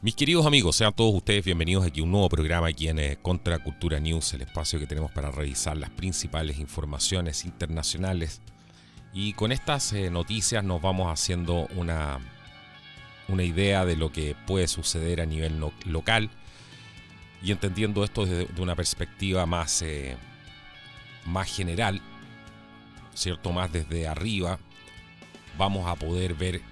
Mis queridos amigos, sean todos ustedes bienvenidos aquí a un nuevo programa aquí en Contracultura News, el espacio que tenemos para revisar las principales informaciones internacionales. Y con estas noticias nos vamos haciendo una idea de lo que puede suceder a nivel local y entendiendo esto desde una perspectiva más general, ¿cierto? Más desde arriba, vamos a poder ver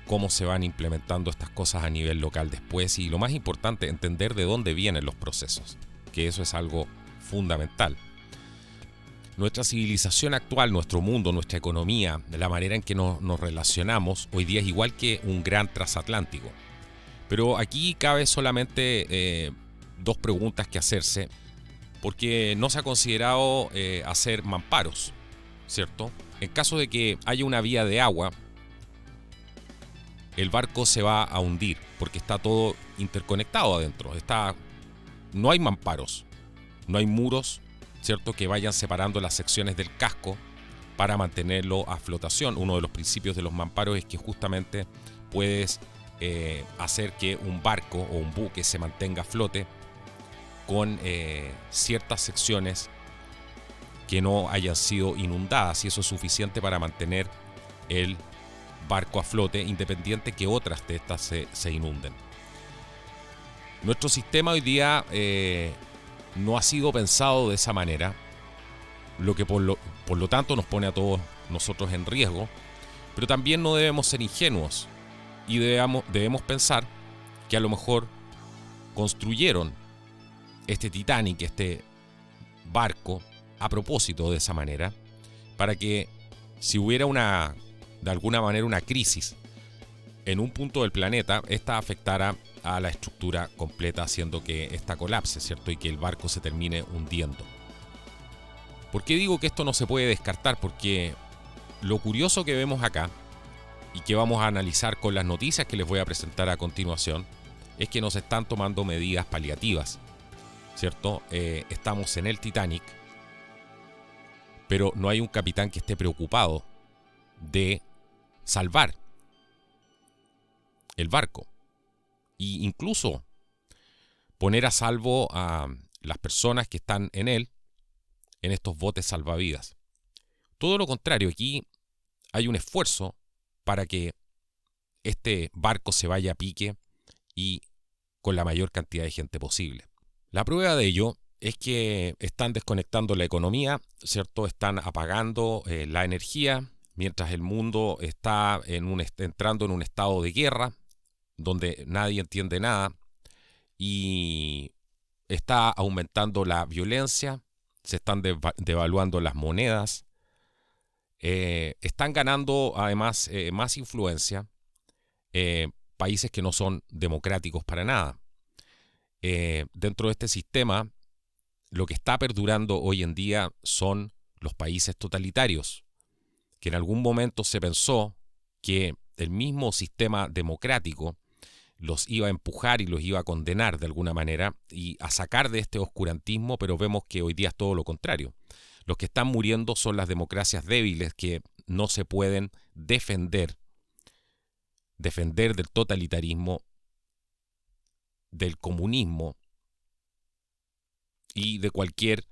cómo se van implementando estas cosas a nivel local después y lo más importante, entender de dónde vienen los procesos, que eso es algo fundamental. Nuestra civilización actual, nuestro mundo, nuestra economía, la manera en que nos relacionamos, hoy día es igual que un gran transatlántico. Pero aquí cabe solamente dos preguntas que hacerse, porque no se ha considerado hacer mamparos, ¿cierto? En caso de que haya una vía de agua, el barco se va a hundir porque está todo interconectado adentro. No hay mamparos, no hay muros, ¿cierto?, que vayan separando las secciones del casco para mantenerlo a flotación. Uno de los principios de los mamparos es que justamente puedes hacer que un barco o un buque se mantenga a flote con ciertas secciones que no hayan sido inundadas, y eso es suficiente para mantener el barco a flote, independiente que otras de estas se inunden. Nuestro sistema hoy día no ha sido pensado de esa manera, lo que por lo tanto nos pone a todos nosotros en riesgo, pero también no debemos ser ingenuos y debemos pensar que a lo mejor construyeron este Titanic, este barco, a propósito de esa manera, para que si hubiera de alguna manera una crisis en un punto del planeta, esta afectara a la estructura completa, haciendo que esta colapse, ¿cierto? Y que el barco se termine hundiendo. ¿Por qué digo que esto no se puede descartar? Porque lo curioso que vemos acá, y que vamos a analizar con las noticias que les voy a presentar a continuación, es que nos están tomando medidas paliativas, ¿cierto? Estamos en el Titanic, pero no hay un capitán que esté preocupado de salvar el barco e incluso poner a salvo a las personas que están en él, en estos botes salvavidas. Todo lo contrario, aquí hay un esfuerzo para que este barco se vaya a pique y con la mayor cantidad de gente posible. La prueba de ello es que están desconectando la economía, ¿cierto? Están apagando la energía, mientras el mundo está entrando en un estado de guerra, donde nadie entiende nada, y está aumentando la violencia, se están devaluando las monedas, están ganando además más influencia países que no son democráticos para nada. Dentro de este sistema, lo que está perdurando hoy en día son los países totalitarios, que en algún momento se pensó que el mismo sistema democrático los iba a empujar y los iba a condenar de alguna manera y a sacar de este oscurantismo, pero vemos que hoy día es todo lo contrario. Los que están muriendo son las democracias débiles que no se pueden defender del totalitarismo, del comunismo y de cualquier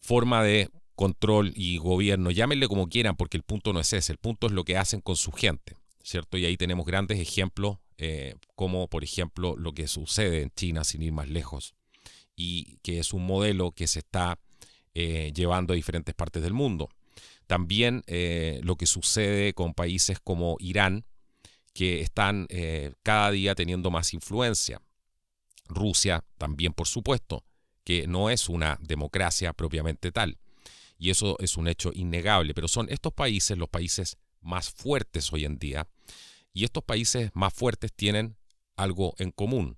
forma de control y gobierno, llámenle como quieran, porque el punto no es ese, el punto es lo que hacen con su gente, ¿cierto? Y ahí tenemos grandes ejemplos, como por ejemplo lo que sucede en China, sin ir más lejos, y que es un modelo que se está llevando a diferentes partes del mundo. También lo que sucede con países como Irán, que están cada día teniendo más influencia. Rusia también, por supuesto, que no es una democracia propiamente tal. Y eso es un hecho innegable, pero son estos países los países más fuertes hoy en día, y estos países más fuertes tienen algo en común: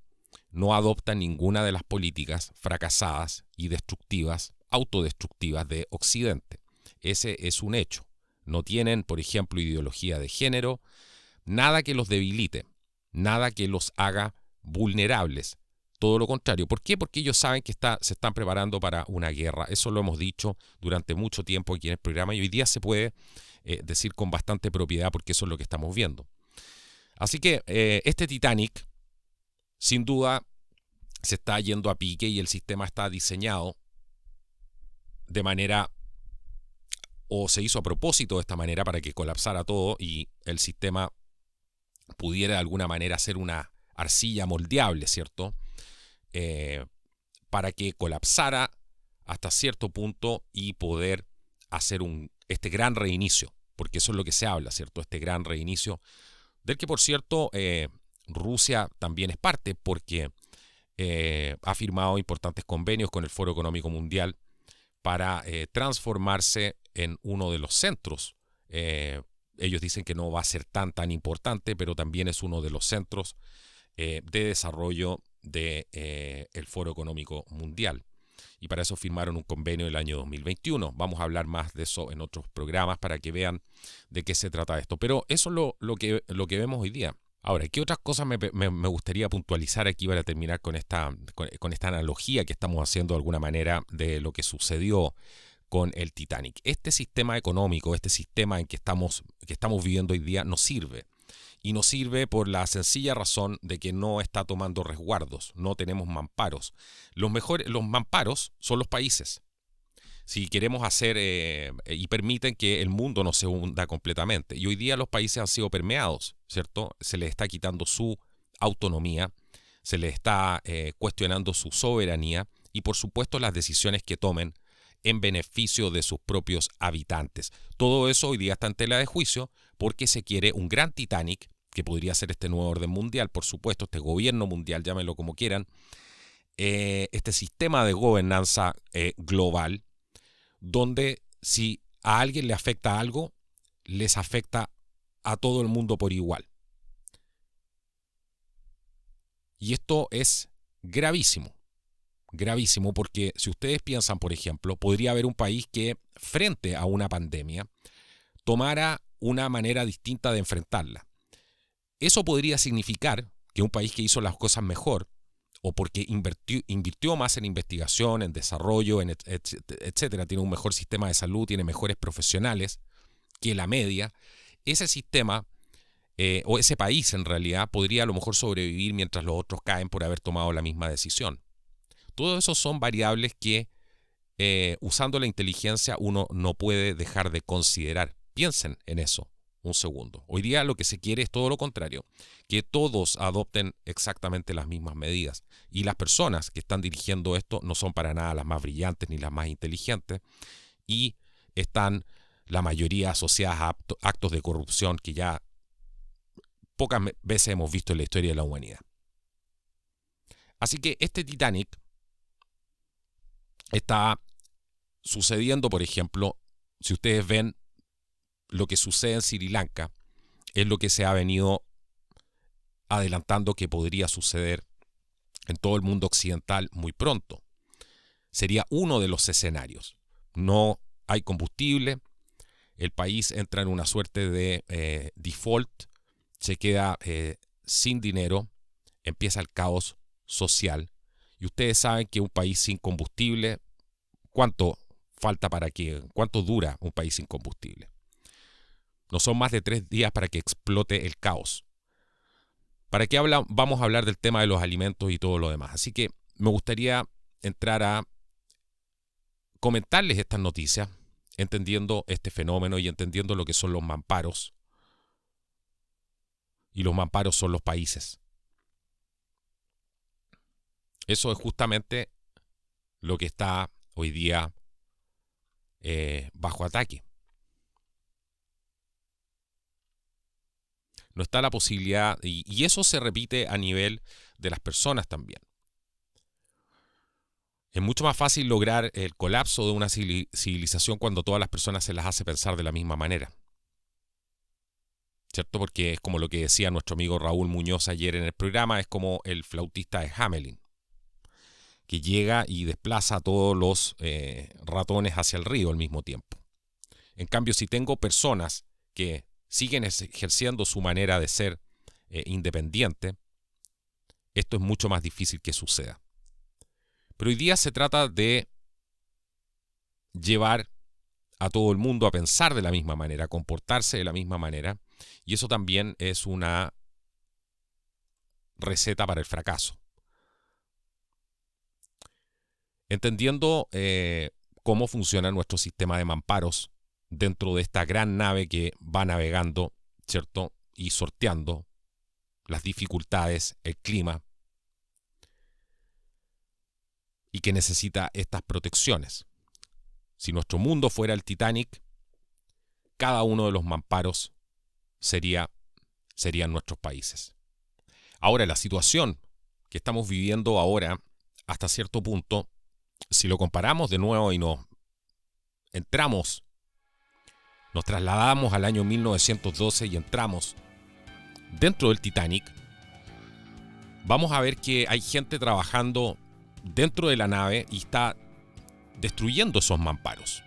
no adoptan ninguna de las políticas fracasadas y destructivas, autodestructivas de Occidente. Ese es un hecho. No tienen, por ejemplo, ideología de género, nada que los debilite, nada que los haga vulnerables. Todo lo contrario. ¿Por qué? Porque ellos saben que se están preparando para una guerra. Eso lo hemos dicho durante mucho tiempo aquí en el programa, y hoy día se puede decir con bastante propiedad, porque eso es lo que estamos viendo. Así que este Titanic sin duda se está yendo a pique y el sistema está diseñado de manera, o se hizo a propósito de esta manera para que colapsara todo y el sistema pudiera de alguna manera ser una arcilla moldeable, ¿cierto? Para que colapsara hasta cierto punto y poder hacer este gran reinicio, porque eso es lo que se habla, ¿cierto? Este gran reinicio, del que por cierto Rusia también es parte, porque ha firmado importantes convenios con el Foro Económico Mundial para transformarse en uno de los centros. Ellos dicen que no va a ser tan importante, pero también es uno de los centros de desarrollo del Foro Económico Mundial. Y para eso firmaron un convenio el año 2021. Vamos a hablar más de eso en otros programas para que vean de qué se trata esto. Pero eso es lo que vemos hoy día. Ahora, ¿qué otras cosas me gustaría puntualizar aquí para terminar con esta analogía que estamos haciendo de alguna manera de lo que sucedió con el Titanic? Este sistema económico, este sistema en que estamos viviendo hoy día no sirve. Y no sirve por la sencilla razón de que no está tomando resguardos, no tenemos mamparos. Los mamparos son los países. Si queremos hacer y permiten que el mundo no se hunda completamente. Y hoy día los países han sido permeados, ¿cierto? Se les está quitando su autonomía, se les está cuestionando su soberanía y por supuesto las decisiones que tomen en beneficio de sus propios habitantes. Todo eso hoy día está en tela de juicio porque se quiere un gran Titanic, que podría ser este nuevo orden mundial, por supuesto, este gobierno mundial, llámenlo como quieran, este sistema de gobernanza global, donde si a alguien le afecta algo, les afecta a todo el mundo por igual. Y esto es gravísimo. Gravísimo porque si ustedes piensan, por ejemplo, podría haber un país que frente a una pandemia tomara una manera distinta de enfrentarla. Eso podría significar que un país que hizo las cosas mejor o porque invirtió más en investigación, en desarrollo, etcétera, tiene un mejor sistema de salud, tiene mejores profesionales que la media, ese sistema o ese país en realidad podría a lo mejor sobrevivir mientras los otros caen por haber tomado la misma decisión. Todo eso son variables que usando la inteligencia uno no puede dejar de considerar. Piensen en eso un segundo. Hoy día lo que se quiere es todo lo contrario, que todos adopten exactamente las mismas medidas. Y las personas que están dirigiendo esto no son para nada las más brillantes ni las más inteligentes y están la mayoría asociadas a actos de corrupción que ya pocas veces hemos visto en la historia de la humanidad. Así que este Titanic está sucediendo, por ejemplo, si ustedes ven lo que sucede en Sri Lanka, es lo que se ha venido adelantando que podría suceder en todo el mundo occidental muy pronto. Sería uno de los escenarios. No hay combustible, el país entra en una suerte de default, se queda sin dinero, empieza el caos social. Y ustedes saben que un país sin combustible, ¿cuánto dura un país sin combustible? No son más de 3 días para que explote el caos. ¿Para qué vamos a hablar del tema de los alimentos y todo lo demás? Así que me gustaría entrar a comentarles estas noticias, entendiendo este fenómeno y entendiendo lo que son los mamparos. Y los mamparos son los países. Eso es justamente lo que está hoy día bajo ataque. No está la posibilidad, y eso se repite a nivel de las personas también. Es mucho más fácil lograr el colapso de una civilización cuando todas las personas se las hace pensar de la misma manera. ¿Cierto? Porque es como lo que decía nuestro amigo Raúl Muñoz ayer en el programa, es como el flautista de Hamelin, que llega y desplaza a todos los ratones hacia el río al mismo tiempo. En cambio, si tengo personas que siguen ejerciendo su manera de ser independiente, esto es mucho más difícil que suceda. Pero hoy día se trata de llevar a todo el mundo a pensar de la misma manera, a comportarse de la misma manera, y eso también es una receta para el fracaso. Entendiendo cómo funciona nuestro sistema de mamparos dentro de esta gran nave que va navegando, ¿cierto? Y sorteando las dificultades, el clima, y que necesita estas protecciones. Si nuestro mundo fuera el Titanic, cada uno de los mamparos serían nuestros países. Ahora, la situación que estamos viviendo ahora, hasta cierto punto, si lo comparamos de nuevo y nos trasladamos al año 1912 y entramos dentro del Titanic, vamos a ver que hay gente trabajando dentro de la nave y está destruyendo esos mamparos,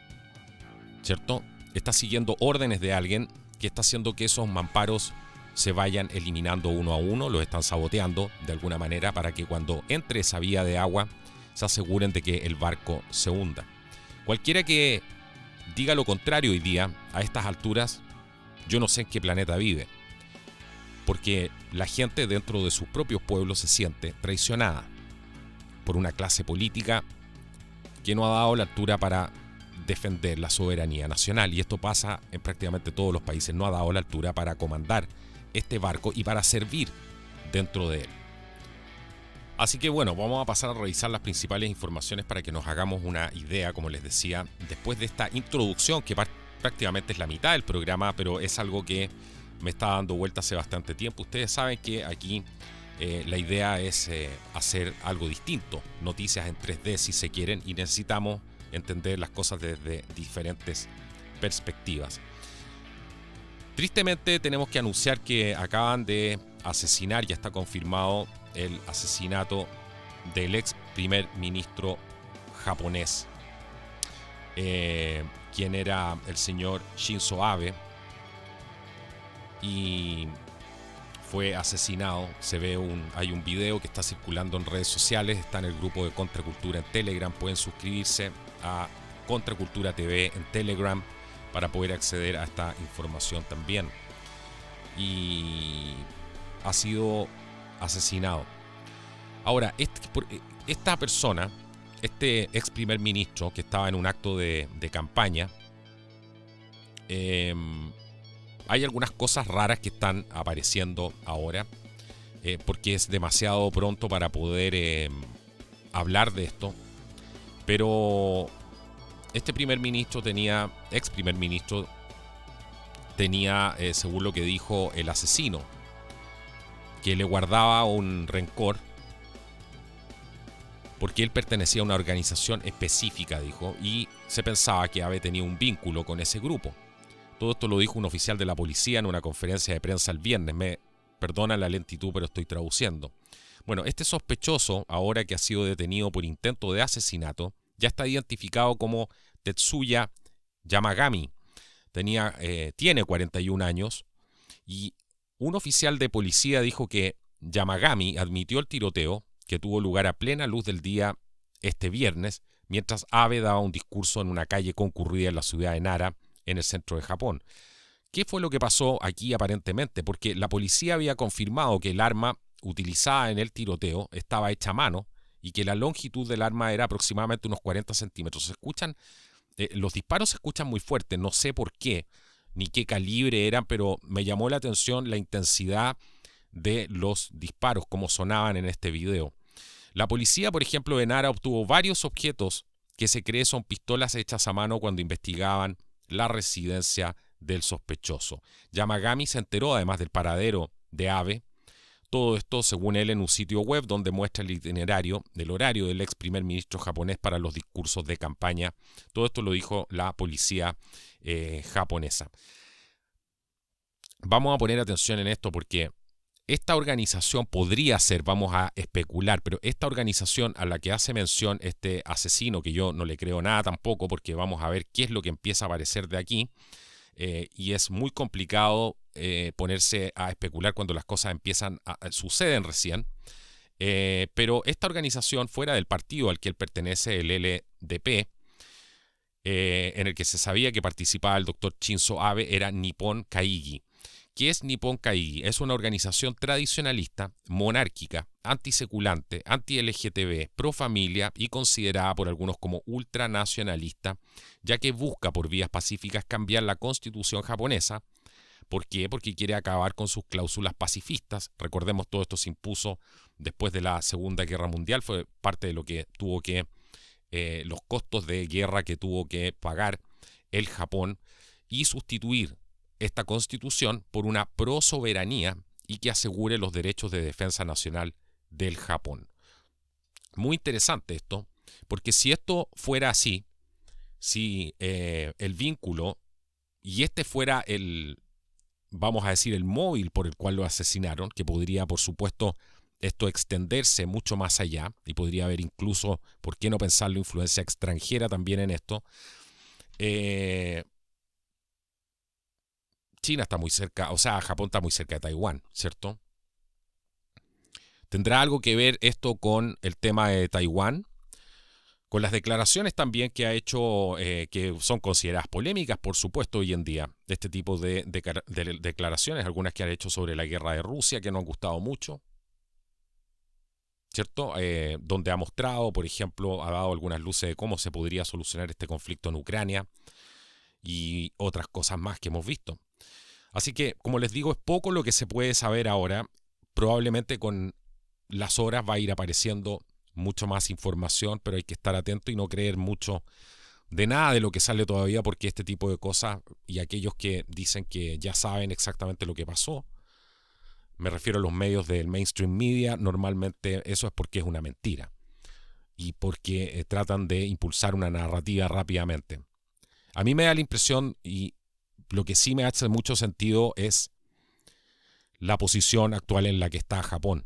¿cierto? Está siguiendo órdenes de alguien que está haciendo que esos mamparos se vayan eliminando uno a uno, los están saboteando de alguna manera para que cuando entre esa vía de agua se aseguren de que el barco se hunda. Cualquiera que diga lo contrario hoy día, a estas alturas, yo no sé en qué planeta vive, porque la gente dentro de sus propios pueblos se siente traicionada por una clase política que no ha dado la altura para defender la soberanía nacional, y esto pasa en prácticamente todos los países. No ha dado la altura para comandar este barco y para servir dentro de él. Así que bueno, vamos a pasar a revisar las principales informaciones para que nos hagamos una idea, como les decía, después de esta introducción que prácticamente es la mitad del programa, pero es algo que me está dando vuelta hace bastante tiempo. Ustedes saben que aquí la idea es hacer algo distinto, noticias en 3D si se quieren, y necesitamos entender las cosas desde diferentes perspectivas. Tristemente tenemos que anunciar que acaban de asesinar, ya está confirmado el asesinato del ex primer ministro japonés, quien era el señor Shinzo Abe, y fue asesinado. Hay un video que está circulando en redes sociales, está en el grupo de Contracultura en Telegram. Pueden suscribirse a Contracultura TV en Telegram para poder acceder a esta información también. Y ha sido asesinado. Ahora, esta persona, este ex primer ministro que estaba en un acto de campaña, hay algunas cosas raras que están apareciendo ahora, porque es demasiado pronto para poder hablar de esto. Pero este ex primer ministro tenía, según lo que dijo el asesino, que le guardaba un rencor porque él pertenecía a una organización específica, dijo, y se pensaba que Abe tenía un vínculo con ese grupo. Todo esto lo dijo un oficial de la policía en una conferencia de prensa el viernes. Me perdona la lentitud, pero estoy traduciendo. Bueno, este sospechoso, ahora que ha sido detenido por intento de asesinato, ya está identificado como Tetsuya Yamagami. Tiene 41 años, y un oficial de policía dijo que Yamagami admitió el tiroteo que tuvo lugar a plena luz del día este viernes, mientras Abe daba un discurso en una calle concurrida en la ciudad de Nara, en el centro de Japón. ¿Qué fue lo que pasó aquí aparentemente? Porque la policía había confirmado que el arma utilizada en el tiroteo estaba hecha a mano y que la longitud del arma era aproximadamente unos 40 centímetros. Los disparos se escuchan muy fuertes, no sé por qué, ni qué calibre eran, pero me llamó la atención la intensidad de los disparos, como sonaban en este video. La policía, por ejemplo, de Nara obtuvo varios objetos que se cree son pistolas hechas a mano cuando investigaban la residencia del sospechoso. Yamagami se enteró además del paradero de Abe. Todo esto, según él, en un sitio web donde muestra el itinerario del horario del ex primer ministro japonés para los discursos de campaña. Todo esto lo dijo la policía japonesa. Vamos a poner atención en esto porque esta organización podría ser, vamos a especular, pero esta organización a la que hace mención este asesino, que yo no le creo nada tampoco, porque vamos a ver qué es lo que empieza a aparecer de aquí, y es muy complicado ponerse a especular cuando las cosas suceden recién, pero esta organización fuera del partido al que él pertenece, el LDP, en el que se sabía que participaba el doctor Shinzo Abe, era Nippon Kaigi, ¿Qué es Nippon Kaigi? Es una organización tradicionalista, monárquica, antiseculante, anti-LGTB, pro familia y considerada por algunos como ultranacionalista, ya que busca por vías pacíficas cambiar la constitución japonesa. ¿Por qué? Porque quiere acabar con sus cláusulas pacifistas. Recordemos, todo esto se impuso después de la Segunda Guerra Mundial, fue parte de lo que tuvo que, los costos de guerra que tuvo que pagar el Japón, y sustituir esta constitución por una pro-soberanía y que asegure los derechos de defensa nacional del Japón. Muy interesante esto, porque si esto fuera así, si el vínculo, y este fuera el, vamos a decir, el móvil por el cual lo asesinaron, que podría, por supuesto, esto extenderse mucho más allá, y podría haber incluso, ¿por qué no pensarlo?, influencia extranjera también en esto. China está muy cerca, o sea, Japón está muy cerca de Taiwán, ¿cierto? ¿Tendrá algo que ver esto con el tema de Taiwán? Con las declaraciones también que ha hecho, que son consideradas polémicas, por supuesto, hoy en día, de este tipo de declaraciones, algunas que ha hecho sobre la guerra de Rusia, que no han gustado mucho, ¿cierto? Donde ha mostrado, por ejemplo, ha dado algunas luces de cómo se podría solucionar este conflicto en Ucrania y otras cosas más que hemos visto. Así que, como les digo, es poco lo que se puede saber ahora. Probablemente con las horas va a ir apareciendo mucho más información, pero hay que estar atento y no creer mucho de nada de lo que sale todavía, porque este tipo de cosas, y aquellos que dicen que ya saben exactamente lo que pasó, me refiero a los medios del mainstream media, normalmente eso es porque es una mentira y porque tratan de impulsar una narrativa rápidamente. A mí me da la impresión, y lo que sí me hace mucho sentido, es la posición actual en la que está Japón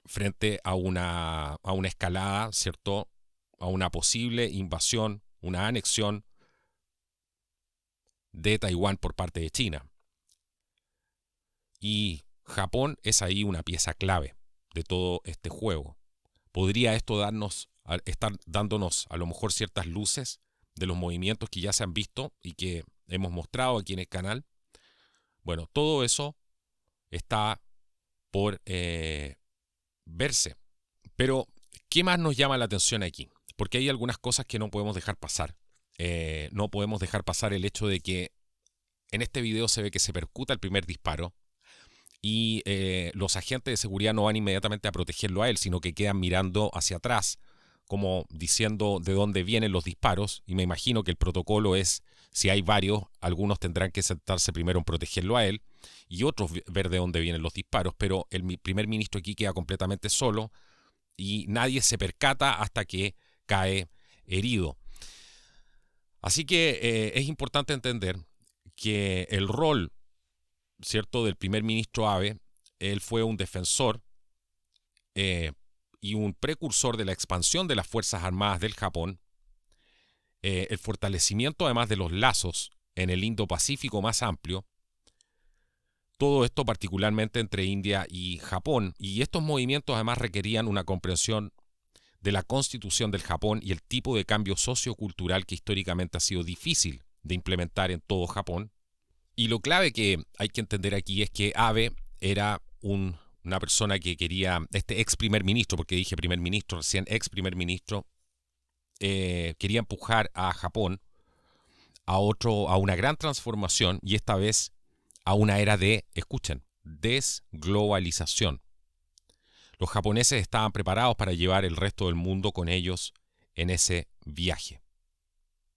frente a una escalada, ¿cierto?, a una posible invasión, una anexión de Taiwán por parte de China. Y Japón es ahí una pieza clave de todo este juego. ¿Podría esto estar dándonos a lo mejor ciertas luces de los movimientos que ya se han visto y que hemos mostrado aquí en el canal? Bueno, todo eso está por verse. Pero, ¿qué más nos llama la atención aquí? Porque hay algunas cosas que no podemos dejar pasar. No podemos dejar pasar el hecho de que en este video se ve que se percuta el primer disparo y los agentes de seguridad no van inmediatamente a protegerlo a él, sino que quedan mirando hacia atrás, como diciendo de dónde vienen los disparos, y me imagino que el protocolo es, si hay varios, algunos tendrán que sentarse primero en protegerlo a él y otros ver de dónde vienen los disparos, pero el primer ministro aquí queda completamente solo y nadie se percata hasta que cae herido. Así que es importante entender que el rol, ¿cierto?, del primer ministro Abe, él fue un defensor y un precursor de la expansión de las Fuerzas Armadas del Japón, el fortalecimiento además de los lazos en el Indo-Pacífico más amplio, todo esto particularmente entre India y Japón, y estos movimientos además requerían una comprensión de la constitución del Japón y el tipo de cambio sociocultural que históricamente ha sido difícil de implementar en todo Japón. Y lo clave que hay que entender aquí es que Abe era una persona que quería, este ex primer ministro, porque dije primer ministro, recién ex primer ministro, quería empujar a Japón a una gran transformación, y esta vez a una era de, escuchen, desglobalización. Los japoneses estaban preparados para llevar el resto del mundo con ellos en ese viaje.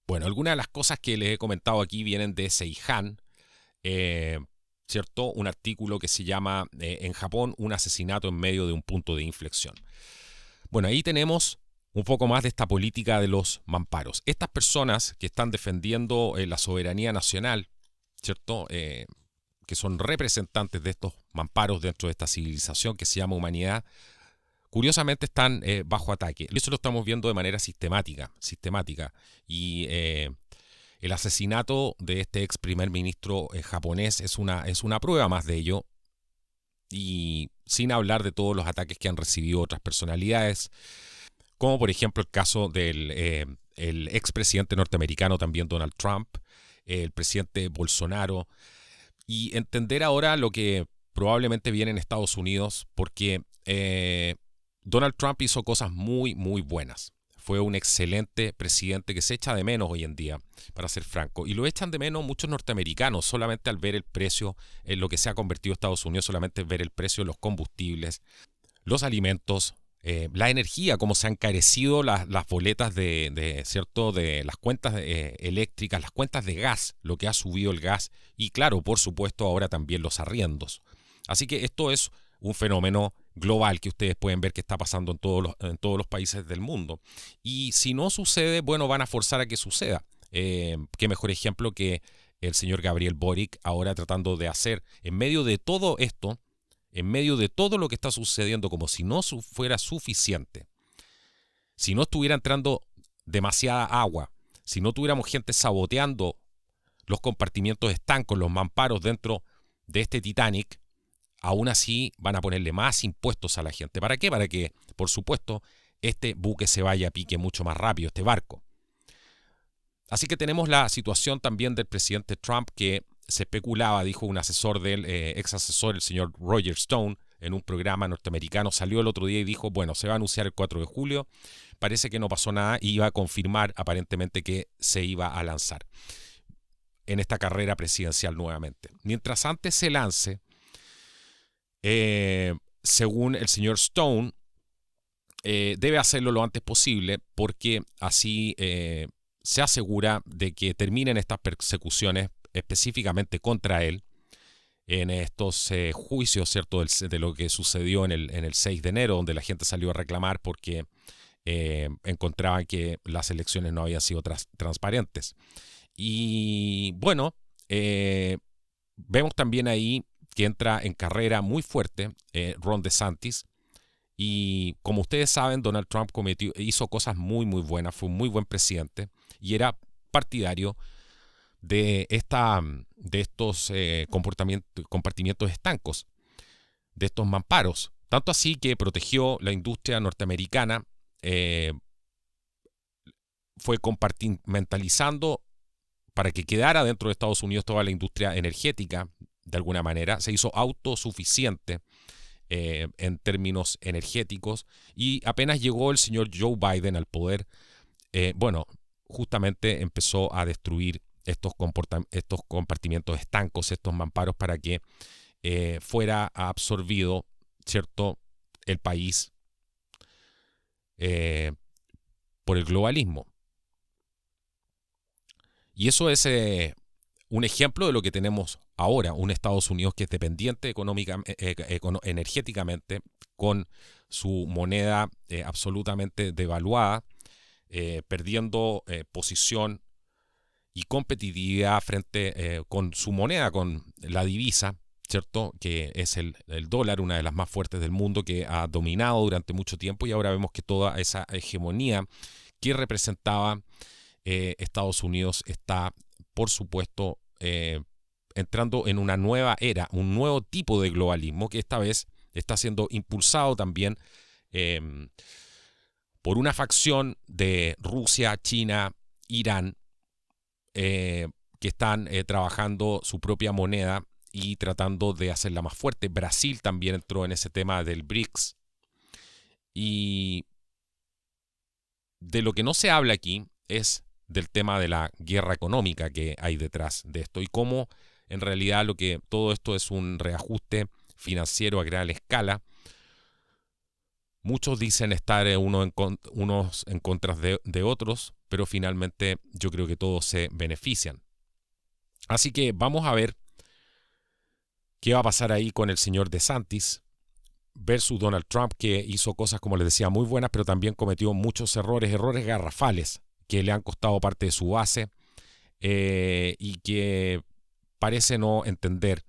Bueno, algunas de las cosas que les he comentado aquí vienen de Seihan, ¿cierto? Un artículo que se llama en Japón, un asesinato en medio de un punto de inflexión. Bueno, ahí tenemos un poco más de esta política de los mamparos. Estas personas que están defendiendo la soberanía nacional, ¿cierto?, que son representantes de estos mamparos dentro de esta civilización que se llama humanidad, curiosamente están bajo ataque. Eso lo estamos viendo de manera sistemática. Y el asesinato de este ex primer ministro japonés es una prueba más de ello, y sin hablar de todos los ataques que han recibido otras personalidades, como por ejemplo el caso del el expresidente norteamericano también Donald Trump, el presidente Bolsonaro, y entender ahora lo que probablemente viene en Estados Unidos, porque Donald Trump hizo cosas muy, muy buenas. Fue un excelente presidente que se echa de menos hoy en día, para ser franco. Y lo echan de menos muchos norteamericanos solamente al ver el precio en lo que se ha convertido Estados Unidos, solamente ver el precio de los combustibles, los alimentos, la energía, cómo se han encarecido las boletas ¿cierto? De las cuentas eléctricas, las cuentas de gas, lo que ha subido el gas y claro, por supuesto ahora también los arriendos. Así que esto es un fenómeno global que ustedes pueden ver que está pasando en todos los países del mundo. Y si no sucede, bueno, van a forzar a que suceda. Qué mejor ejemplo que el señor Gabriel Boric ahora tratando de hacer, en medio de todo esto, en medio de todo lo que está sucediendo, como si no fuera suficiente, si no estuviera entrando demasiada agua, si no tuviéramos gente saboteando los compartimientos estancos, los mamparos dentro de este Titanic, aún así van a ponerle más impuestos a la gente. ¿Para qué? Para que, por supuesto, este buque se vaya a pique mucho más rápido, este barco. Así que tenemos la situación también del presidente Trump que se especulaba, dijo un asesor del ex asesor, el señor Roger Stone, en un programa norteamericano, salió el otro día y dijo, bueno, se va a anunciar el 4 de julio, parece que no pasó nada y iba a confirmar aparentemente que se iba a lanzar en esta carrera presidencial nuevamente. Mientras antes se lance, según el señor Stone, debe hacerlo lo antes posible porque así se asegura de que terminen estas persecuciones específicamente contra él en estos juicios, ¿cierto? De lo que sucedió en el 6 de enero, donde la gente salió a reclamar porque encontraban que las elecciones no habían sido transparentes. Y bueno, vemos también ahí que entra en carrera muy fuerte Ron DeSantis. Y como ustedes saben, Donald Trump hizo cosas muy, muy buenas, fue un muy buen presidente y era partidario de estos compartimientos estancos, de estos mamparos. Tanto así que protegió la industria norteamericana, fue compartimentalizando para que quedara dentro de Estados Unidos toda la industria energética, de alguna manera. Se hizo autosuficiente en términos energéticos y apenas llegó el señor Joe Biden al poder, justamente empezó a destruir estos compartimientos estancos, estos mamparos para que fuera absorbido, ¿cierto?, el país por el globalismo. Y eso es un ejemplo de lo que tenemos ahora, un Estados Unidos que es dependiente energéticamente, con su moneda absolutamente devaluada, perdiendo posición y competitividad frente con su moneda, con la divisa, ¿cierto? Que es el dólar, una de las más fuertes del mundo, que ha dominado durante mucho tiempo y ahora vemos que toda esa hegemonía que representaba Estados Unidos está, por supuesto, entrando en una nueva era, un nuevo tipo de globalismo que esta vez está siendo impulsado también por una facción de Rusia, China, Irán, que están trabajando su propia moneda y tratando de hacerla más fuerte. Brasil también entró en ese tema del BRICS. Y de lo que no se habla aquí es del tema de la guerra económica que hay detrás de esto y cómo en realidad todo esto es un reajuste financiero a gran escala. Muchos dicen estar unos en contra de otros, pero finalmente yo creo que todos se benefician. Así que vamos a ver qué va a pasar ahí con el señor DeSantis versus Donald Trump, que hizo cosas, como les decía, muy buenas, pero también cometió muchos errores garrafales que le han costado parte de su base y que parece no entender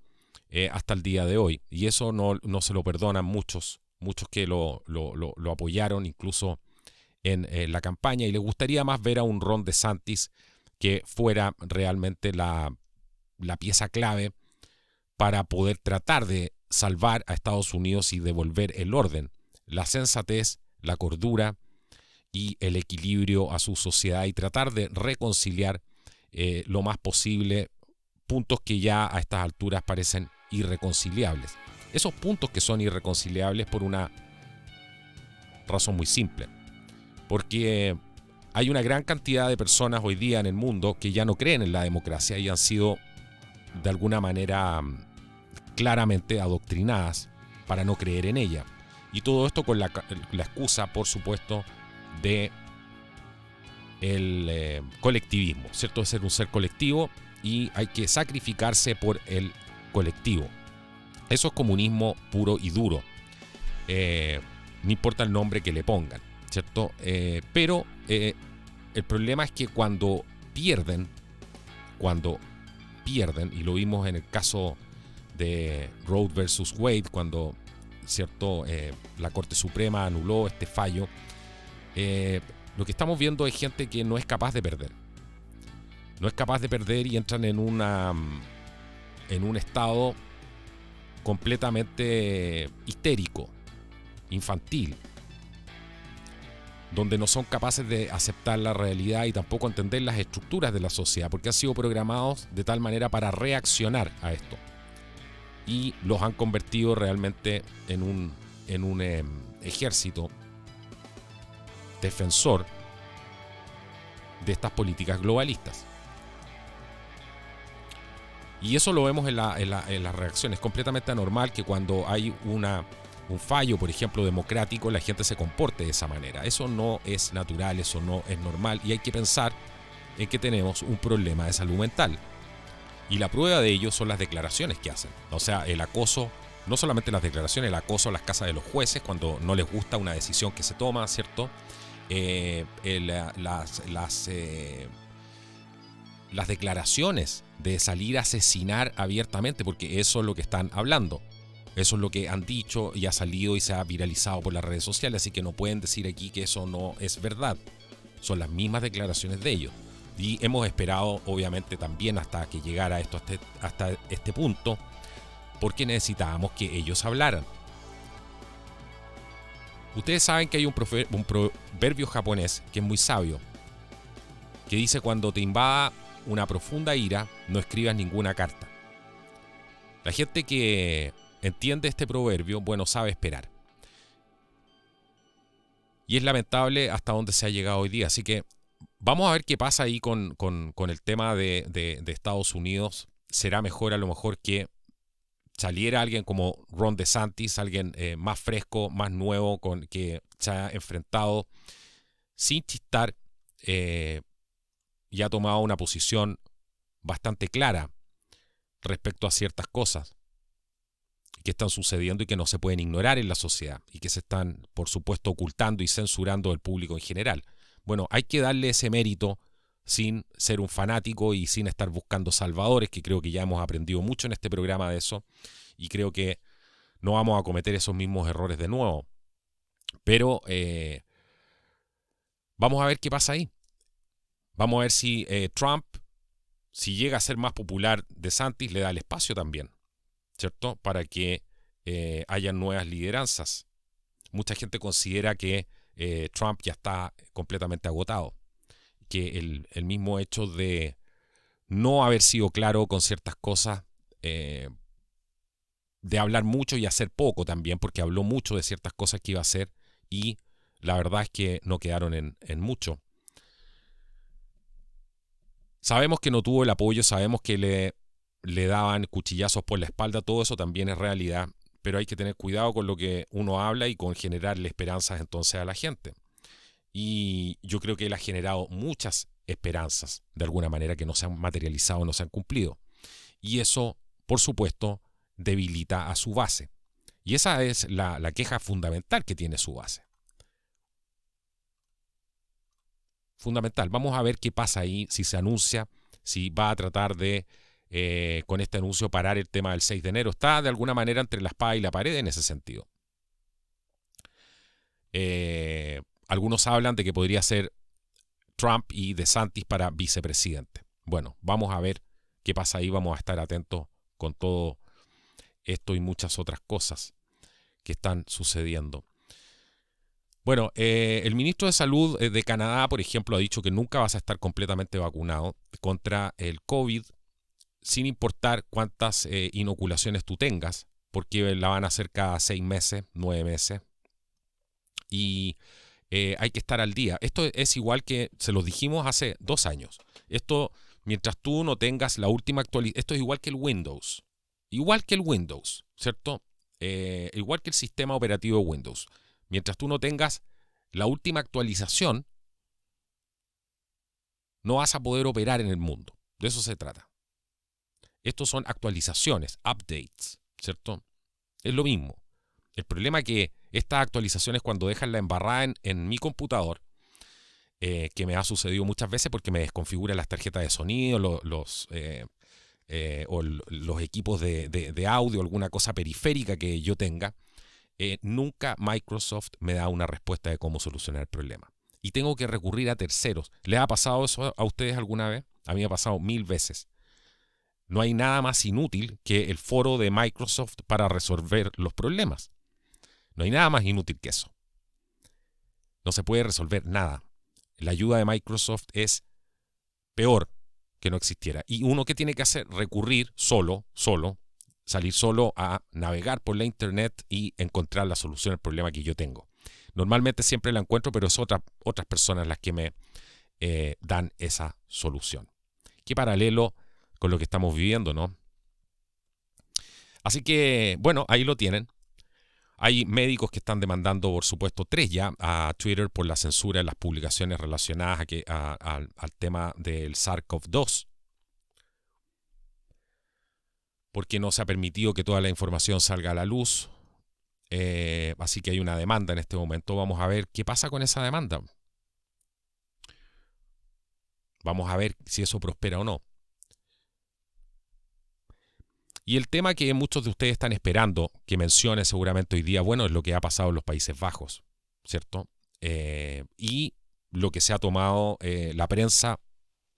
hasta el día de hoy. Y eso no se lo perdonan muchos que lo apoyaron incluso en la campaña, y les gustaría más ver a un Ron DeSantis que fuera realmente la pieza clave para poder tratar de salvar a Estados Unidos y devolver el orden, la sensatez, la cordura y el equilibrio a su sociedad y tratar de reconciliar lo más posible puntos que ya a estas alturas parecen irreconciliables. Esos puntos que son irreconciliables por una razón muy simple. Porque hay una gran cantidad de personas hoy día en el mundo que ya no creen en la democracia y han sido de alguna manera claramente adoctrinadas para no creer en ella. Y todo esto con la excusa, por supuesto, de el colectivismo, ¿cierto? De ser un ser colectivo y hay que sacrificarse por el colectivo. Eso es comunismo puro y duro. No importa el nombre que le pongan, ¿cierto? Pero el problema es que cuando pierden, y lo vimos en el caso de Roe versus Wade, cuando, ¿cierto? La Corte Suprema anuló este fallo, lo que estamos viendo es gente que no es capaz de perder. No es capaz de perder y entran en un estado completamente histérico, infantil, donde no son capaces de aceptar la realidad y tampoco entender las estructuras de la sociedad, porque han sido programados de tal manera para reaccionar a esto. Y los han convertido realmente en un ejército defensor de estas políticas globalistas. Y eso lo vemos en las reacciones. Es completamente anormal que cuando hay un fallo, por ejemplo, democrático, la gente se comporte de esa manera. Eso no es natural, eso no es normal. Y hay que pensar en que tenemos un problema de salud mental. Y la prueba de ello son las declaraciones que hacen. O sea, el acoso, no solamente las declaraciones, el acoso a las casas de los jueces cuando no les gusta una decisión que se toma, ¿cierto? Las declaraciones de salir a asesinar abiertamente, porque eso es lo que están hablando. Eso es lo que han dicho y ha salido y se ha viralizado por las redes sociales, así que no pueden decir aquí que eso no es verdad. Son las mismas declaraciones de ellos. Y hemos esperado, obviamente, también hasta que llegara esto hasta este punto, porque necesitábamos que ellos hablaran. Ustedes saben que hay un proverbio japonés que es muy sabio, que dice: cuando te invada una profunda ira, no escribas ninguna carta. La gente que entiende este proverbio, bueno, sabe esperar. Y es lamentable hasta dónde se ha llegado hoy día. Así que vamos a ver qué pasa ahí con el tema de Estados Unidos. Será mejor a lo mejor que saliera alguien como Ron DeSantis, alguien más fresco, más nuevo, que se ha enfrentado sin chistar y ha tomado una posición bastante clara respecto a ciertas cosas que están sucediendo y que no se pueden ignorar en la sociedad y que se están, por supuesto, ocultando y censurando del público en general. Bueno, hay que darle ese mérito sin ser un fanático y sin estar buscando salvadores, que creo que ya hemos aprendido mucho en este programa de eso, y creo que no vamos a cometer esos mismos errores de nuevo. Pero vamos a ver qué pasa ahí. Vamos a ver si Trump, si llega a ser más popular, DeSantis le da el espacio también, ¿cierto? Para que haya nuevas lideranzas. Mucha gente considera que Trump ya está completamente agotado, que el mismo hecho de no haber sido claro con ciertas cosas, de hablar mucho y hacer poco también, porque habló mucho de ciertas cosas que iba a hacer y la verdad es que no quedaron en mucho. Sabemos que no tuvo el apoyo, sabemos que le daban cuchillazos por la espalda, todo eso también es realidad, pero hay que tener cuidado con lo que uno habla y con generarle esperanzas entonces a la gente. Y yo creo que él ha generado muchas esperanzas, de alguna manera, que no se han materializado, no se han cumplido. Y eso, por supuesto, debilita a su base. Y esa es la queja fundamental que tiene su base. Fundamental. Vamos a ver qué pasa ahí, si se anuncia, si va a tratar de, con este anuncio, parar el tema del 6 de enero. Está de alguna manera entre la espada y la pared en ese sentido. Algunos hablan de que podría ser Trump y DeSantis para vicepresidente. Bueno, vamos a ver qué pasa ahí. Vamos a estar atentos con todo esto y muchas otras cosas que están sucediendo. Bueno, el ministro de Salud de Canadá, por ejemplo, ha dicho que nunca vas a estar completamente vacunado contra el COVID sin importar cuántas inoculaciones tú tengas, porque la van a hacer cada 6 meses, 9 meses, y hay que estar al día. Esto es igual que, se los dijimos hace 2 años, esto, mientras tú no tengas la última actualización, esto es igual que el Windows, ¿cierto? Igual que el sistema operativo de Windows. Mientras tú no tengas la última actualización, no vas a poder operar en el mundo. De eso se trata. Estos son actualizaciones, updates, ¿cierto? Es lo mismo. El problema es que estas actualizaciones, cuando dejan la embarrada en mi computador, que me ha sucedido muchas veces porque me desconfiguran las tarjetas de sonido, los equipos de audio, alguna cosa periférica que yo tenga, nunca Microsoft me da una respuesta de cómo solucionar el problema. Y tengo que recurrir a terceros. ¿Les ha pasado eso a ustedes alguna vez? A mí me ha pasado 1000 veces. No hay nada más inútil que el foro de Microsoft para resolver los problemas. No hay nada más inútil que eso. No se puede resolver nada. La ayuda de Microsoft es peor que no existiera. Y uno, ¿qué tiene que hacer? Recurrir salir solo a navegar por la internet y encontrar la solución al problema que yo tengo. Normalmente siempre la encuentro, pero es otras personas las que me dan esa solución. Qué paralelo con lo que estamos viviendo, ¿no? Así que, bueno, ahí lo tienen. Hay médicos que están demandando, por supuesto, 3 ya, a Twitter por la censura de las publicaciones relacionadas al tema del SARS-CoV-2. Porque no se ha permitido que toda la información salga a la luz. Así que hay una demanda en este momento. Vamos a ver qué pasa con esa demanda. Vamos a ver si eso prospera o no. Y el tema que muchos de ustedes están esperando que mencione seguramente hoy día, bueno, es lo que ha pasado en los Países Bajos, ¿cierto? Y lo que se ha tomado la prensa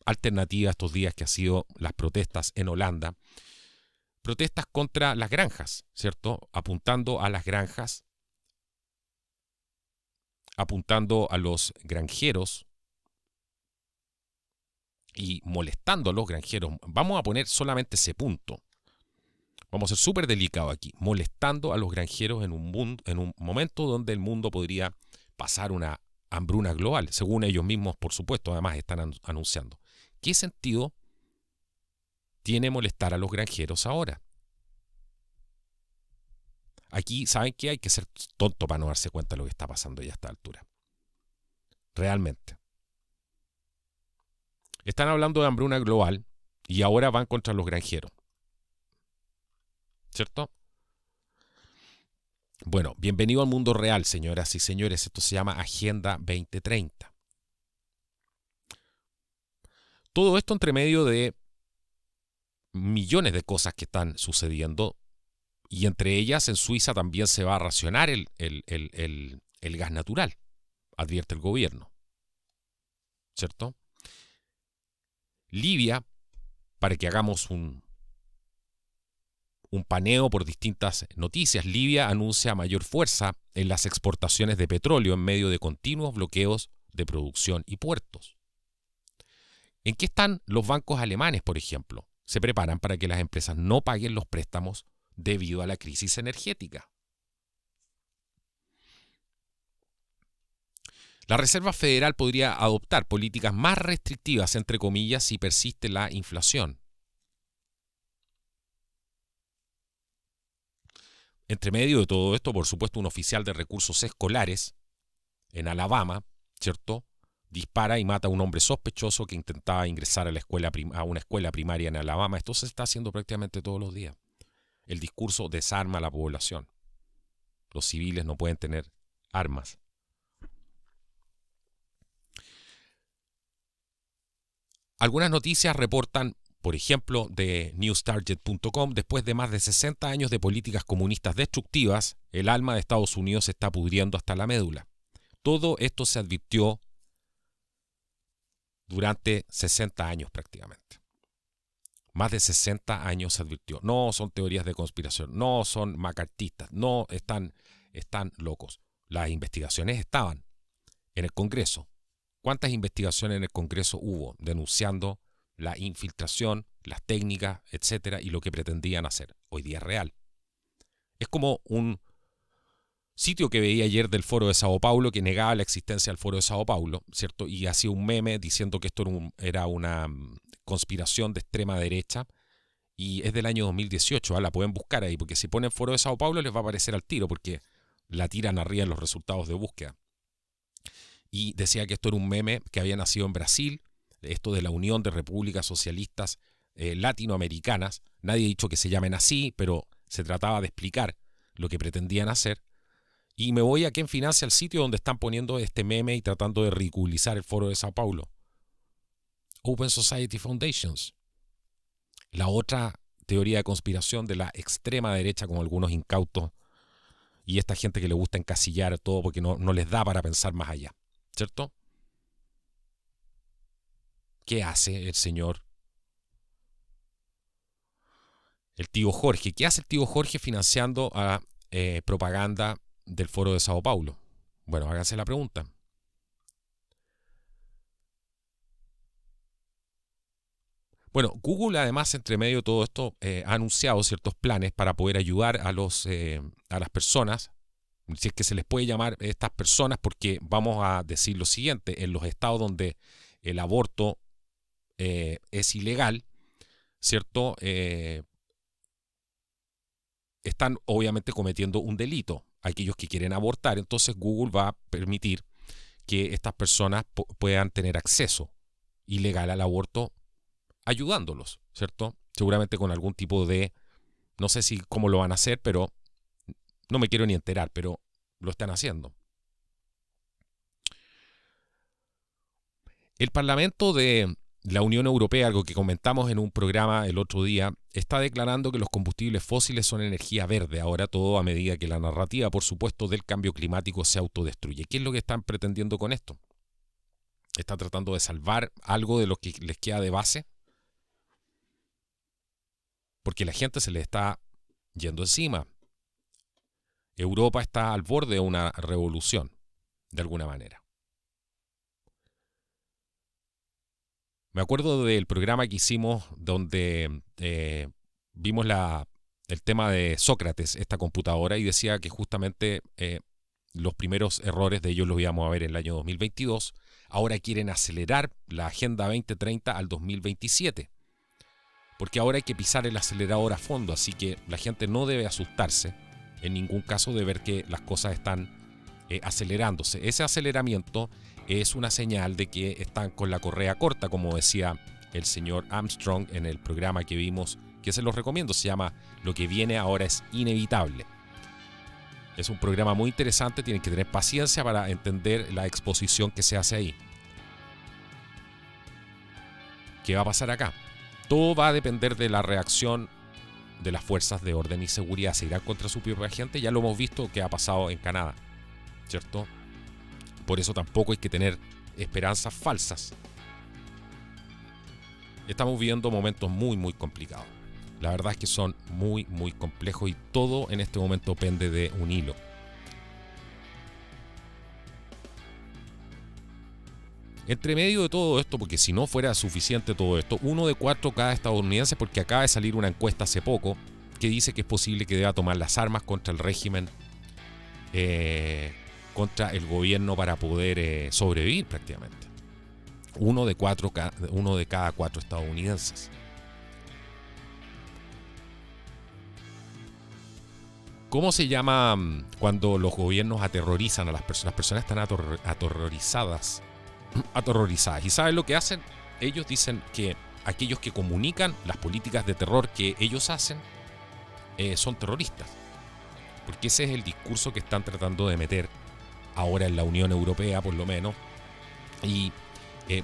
alternativa estos días, que ha sido las protestas en Holanda. Protestas contra las granjas, ¿cierto? Apuntando a las granjas, apuntando a los granjeros y molestando a los granjeros. Vamos a poner solamente ese punto. Vamos a ser súper delicados aquí, molestando a los granjeros en un momento donde el mundo podría pasar una hambruna global, según ellos mismos, por supuesto, además están anunciando. ¿Qué sentido tiene molestar a los granjeros ahora? Aquí, ¿saben qué? Hay que ser tonto para no darse cuenta de lo que está pasando ya a esta altura. Realmente. Están hablando de hambruna global y ahora van contra los granjeros. ¿Cierto? Bueno, bienvenido al mundo real, señoras y señores. Esto se llama Agenda 2030. Todo esto entre medio de millones de cosas que están sucediendo, y entre ellas en Suiza también se va a racionar el gas natural, advierte el gobierno. ¿Cierto? Libia, para que hagamos un paneo por distintas noticias, Libia anuncia mayor fuerza en las exportaciones de petróleo en medio de continuos bloqueos de producción y puertos. ¿En qué están los bancos alemanes, por ejemplo? Se preparan para que las empresas no paguen los préstamos debido a la crisis energética. La Reserva Federal podría adoptar políticas más restrictivas, entre comillas, si persiste la inflación. Entre medio de todo esto, por supuesto, un oficial de recursos escolares en Alabama, ¿cierto?, dispara y mata a un hombre sospechoso que intentaba ingresar a una escuela primaria en Alabama. Esto se está haciendo prácticamente todos los días. El discurso desarma a la población. Los civiles no pueden tener armas. Algunas noticias reportan, por ejemplo, de newstarget.com, después de más de 60 años de políticas comunistas destructivas, el alma de Estados Unidos se está pudriendo hasta la médula. Todo esto se advirtió durante 60 años prácticamente. Más de 60 años se advirtió. No son teorías de conspiración, no son macartistas, no están locos. Las investigaciones estaban en el Congreso. ¿Cuántas investigaciones en el Congreso hubo denunciando la infiltración, las técnicas, etcétera, y lo que pretendían hacer. Hoy día es real. Es como un sitio que veía ayer del Foro de Sao Paulo que negaba la existencia del Foro de Sao Paulo, ¿cierto? Y hacía un meme diciendo que esto era una conspiración de extrema derecha, y es del año 2018, la pueden buscar ahí, porque si ponen Foro de Sao Paulo les va a aparecer al tiro, porque la tiran arriba en los resultados de búsqueda. Y decía que esto era un meme que había nacido en Brasil, esto de la Unión de Repúblicas Socialistas Latinoamericanas. Nadie ha dicho que se llamen así, pero se trataba de explicar lo que pretendían hacer. Y me voy a quien financia el sitio donde están poniendo este meme y tratando de ridiculizar el Foro de Sao Paulo. Open Society Foundations. La otra teoría de conspiración de la extrema derecha, como algunos incautos y esta gente que le gusta encasillar todo porque no les da para pensar más allá, ¿cierto? ¿Qué hace el señor? El tío Jorge. ¿Qué hace el tío Jorge financiando a propaganda del Foro de Sao Paulo? Bueno, háganse la pregunta. Bueno, Google además, entre medio de todo esto, ha anunciado ciertos planes para poder ayudar a las personas, si es que se les puede llamar estas personas, porque vamos a decir lo siguiente: en los estados donde el aborto es ilegal, ¿cierto? Están obviamente cometiendo un delito aquellos que quieren abortar. Entonces Google va a permitir que estas personas puedan tener acceso ilegal al aborto, ayudándolos, ¿cierto? Seguramente con algún tipo de, no sé si cómo lo van a hacer, pero no me quiero ni enterar, pero lo están haciendo. El Parlamento de la Unión Europea, algo que comentamos en un programa el otro día, está declarando que los combustibles fósiles son energía verde. Ahora todo a medida que la narrativa, por supuesto, del cambio climático se autodestruye. ¿Qué es lo que están pretendiendo con esto? ¿Están tratando de salvar algo de lo que les queda de base? Porque la gente se le está yendo encima. Europa está al borde de una revolución, de alguna manera. Me acuerdo del programa que hicimos donde vimos el tema de Sócrates, esta computadora, y decía que justamente los primeros errores de ellos los íbamos a ver en el año 2022. Ahora quieren acelerar la Agenda 2030 al 2027. Porque ahora hay que pisar el acelerador a fondo, así que la gente no debe asustarse en ningún caso de ver que las cosas están acelerándose. Ese aceleramiento es una señal de que están con la correa corta, como decía el señor Armstrong en el programa que vimos, que se los recomiendo, se llama Lo que viene ahora es inevitable. Es un programa muy interesante, tienen que tener paciencia para entender la exposición que se hace ahí. ¿Qué va a pasar acá? Todo va a depender de la reacción de las fuerzas de orden y seguridad. ¿Se irán contra su propia gente? Ya lo hemos visto que ha pasado en Canadá, ¿cierto? Por eso tampoco hay que tener esperanzas falsas. Estamos viviendo momentos muy, muy complicados. La verdad es que son muy, muy complejos y todo en este momento pende de un hilo. Entre medio de todo esto, porque si no fuera suficiente todo esto, 1 de 4 cada estadounidense, porque acaba de salir una encuesta hace poco que dice que es posible que deba tomar las armas contra el régimen, contra el gobierno para poder sobrevivir prácticamente. 1 de cada 4 estadounidenses. ¿Cómo se llama cuando los gobiernos aterrorizan a las personas? Las personas están aterrorizadas. ¿Y saben lo que hacen? Ellos dicen que aquellos que comunican las políticas de terror que ellos hacen son terroristas, porque ese es el discurso que están tratando de meter ahora en la Unión Europea, por lo menos, y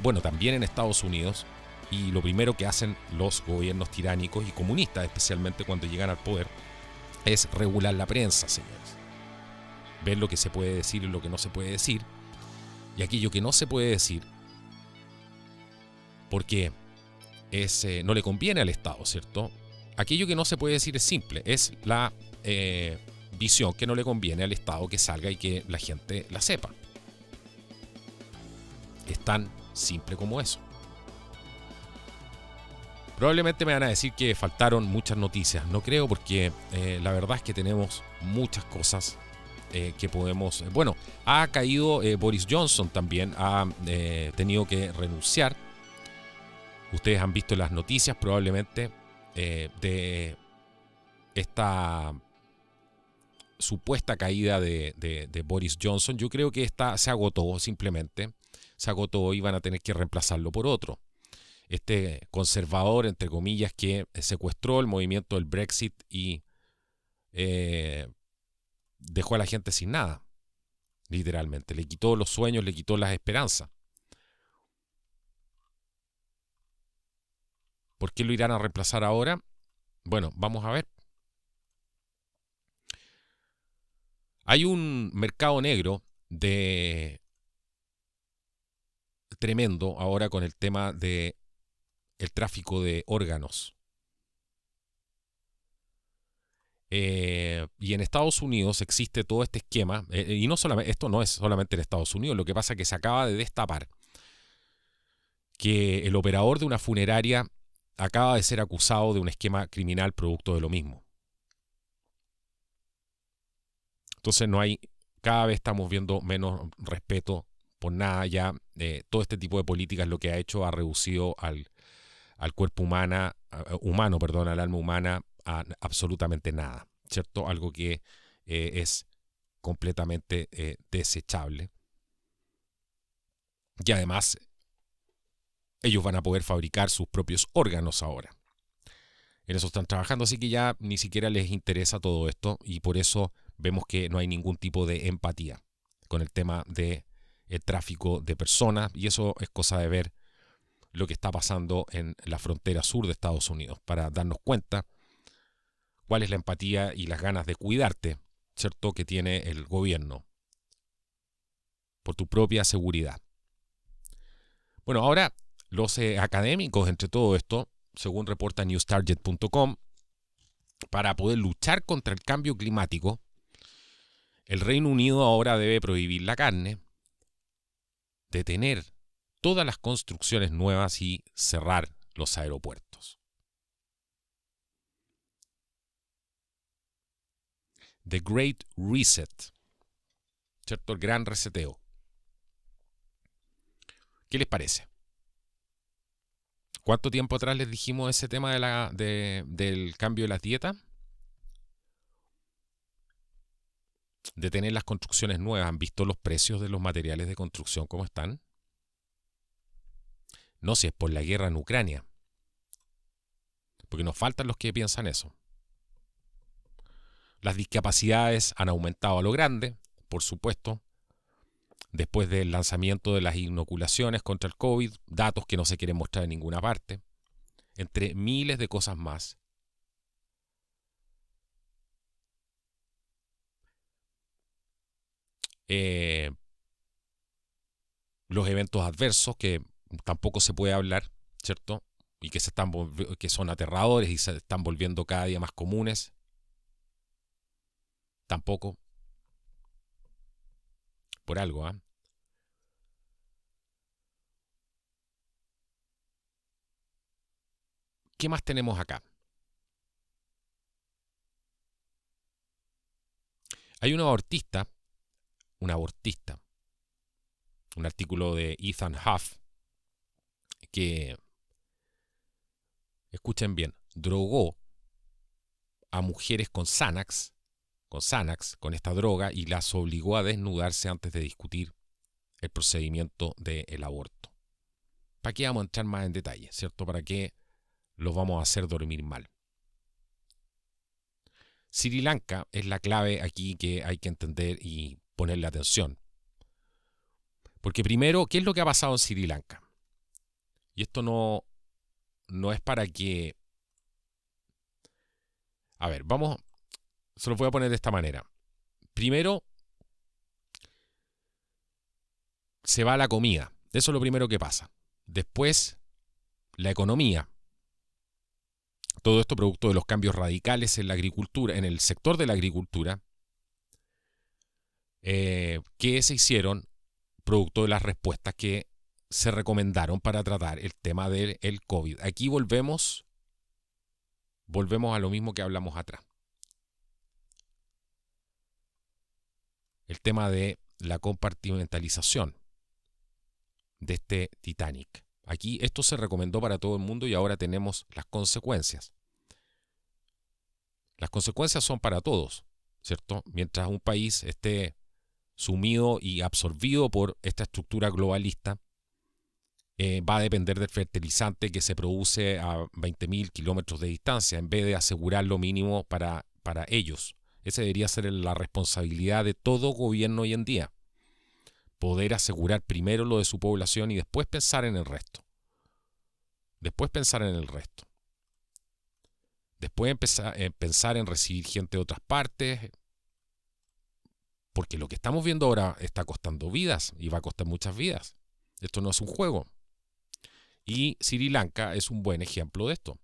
bueno, también en Estados Unidos. Y lo primero que hacen los gobiernos tiránicos y comunistas, especialmente cuando llegan al poder, es regular la prensa, señores. Ver lo que se puede decir y lo que no se puede decir. Y aquello que no se puede decir, porque no le conviene al Estado, ¿cierto? Aquello que no se puede decir es simple, es la visión que no le conviene al Estado que salga y que la gente la sepa. Es tan simple como eso. Probablemente me van a decir que faltaron muchas noticias. No creo, porque la verdad es que tenemos muchas cosas que podemos... Bueno, ha caído Boris Johnson también, ha tenido que renunciar. Ustedes han visto las noticias probablemente de esta supuesta caída de Boris Johnson. Yo creo que esta se agotó simplemente. Se agotó y van a tener que reemplazarlo por otro. Este conservador, entre comillas, que secuestró el movimiento del Brexit y dejó a la gente sin nada, literalmente. Le quitó los sueños, le quitó las esperanzas. ¿Por qué lo irán a reemplazar ahora? Bueno, vamos a ver. Hay un mercado negro tremendo ahora con el tema de el tráfico de órganos. Y en Estados Unidos existe todo este esquema, y no solamente, esto no es solamente en Estados Unidos, lo que pasa es que se acaba de destapar que el operador de una funeraria acaba de ser acusado de un esquema criminal producto de lo mismo. Entonces cada vez estamos viendo menos respeto por nada ya. Todo este tipo de políticas lo que ha hecho ha reducido al cuerpo humano, al alma humana, a absolutamente nada, ¿cierto? Algo que es completamente desechable. Y además, ellos van a poder fabricar sus propios órganos ahora. En eso están trabajando, así que ya ni siquiera les interesa todo esto, y por eso vemos que no hay ningún tipo de empatía con el tema del tráfico de personas, y eso es cosa de ver lo que está pasando en la frontera sur de Estados Unidos para darnos cuenta cuál es la empatía y las ganas de cuidarte, ¿cierto?, que tiene el gobierno por tu propia seguridad. Bueno, ahora los académicos entre todo esto, según reporta newstarget.com, para poder luchar contra el cambio climático, el Reino Unido ahora debe prohibir la carne, detener todas las construcciones nuevas y cerrar los aeropuertos. The Great Reset, ¿cierto? El gran reseteo. ¿Qué les parece? ¿Cuánto tiempo atrás les dijimos ese tema del cambio de las dietas? Detener las construcciones nuevas. ¿Han visto los precios de los materiales de construcción cómo están? No, si es por la guerra en Ucrania. Porque nos faltan los que piensan eso. Las discapacidades han aumentado a lo grande, por supuesto, después del lanzamiento de las inoculaciones contra el COVID, datos que no se quieren mostrar en ninguna parte, entre miles de cosas más. Los eventos adversos que tampoco se puede hablar, ¿cierto? Y que son aterradores y se están volviendo cada día más comunes. Tampoco. Por algo, ¿eh? ¿Qué más tenemos acá? Hay un abortista, un artículo de Ethan Huff, que, escuchen bien, drogó a mujeres con Xanax, con esta droga, y las obligó a desnudarse antes de discutir el procedimiento del aborto. ¿Para qué vamos a entrar más en detalle, cierto? ¿Para qué los vamos a hacer dormir mal? Sri Lanka es la clave aquí que hay que entender y ponerle atención. Porque primero, ¿qué es lo que ha pasado en Sri Lanka? Y esto no es para que... A ver, se los voy a poner de esta manera. Primero, se va la comida. Eso es lo primero que pasa. Después, la economía. Todo esto producto de los cambios radicales en la agricultura, en el sector de la agricultura, que se hicieron producto de las respuestas que se recomendaron para tratar el tema del COVID. Aquí volvemos volvemos a lo mismo que hablamos atrás. El tema de la compartimentalización de este Titanic. Aquí esto se recomendó para todo el mundo y ahora tenemos las consecuencias. Las consecuencias son para todos, ¿cierto? Mientras un país esté sumido y absorbido por esta estructura globalista, va a depender del fertilizante que se produce a 20.000 kilómetros de distancia, en vez de asegurar lo mínimo para ellos. Esa debería ser la responsabilidad de todo gobierno hoy en día. Poder asegurar primero lo de su población y después pensar en el resto. Después pensar en el resto. Después pensar en recibir gente de otras partes. Porque lo que estamos viendo ahora está costando vidas y va a costar muchas vidas. Esto no es un juego. Y Sri Lanka es un buen ejemplo de esto.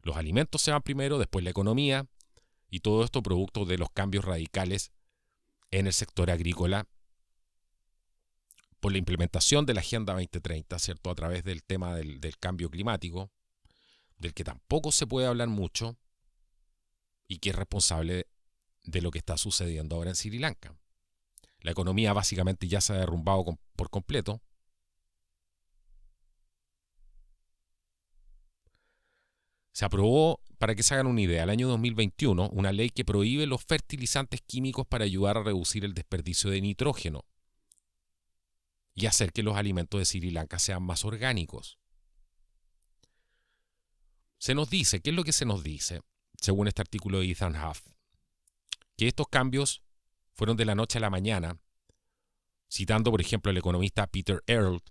Los alimentos se van primero, después la economía, y todo esto producto de los cambios radicales en el sector agrícola por la implementación de la Agenda 2030, ¿cierto? A través del tema del cambio climático, del que tampoco se puede hablar mucho y que es responsable de lo que está sucediendo ahora en Sri Lanka. La economía básicamente ya se ha derrumbado por completo. Se aprobó, para que se hagan una idea, el año 2021, una ley que prohíbe los fertilizantes químicos para ayudar a reducir el desperdicio de nitrógeno y hacer que los alimentos de Sri Lanka sean más orgánicos. Se nos dice, ¿qué es lo que se nos dice? Según este artículo de Ethan Huff, que estos cambios fueron de la noche a la mañana, citando por ejemplo al economista Peter Earle,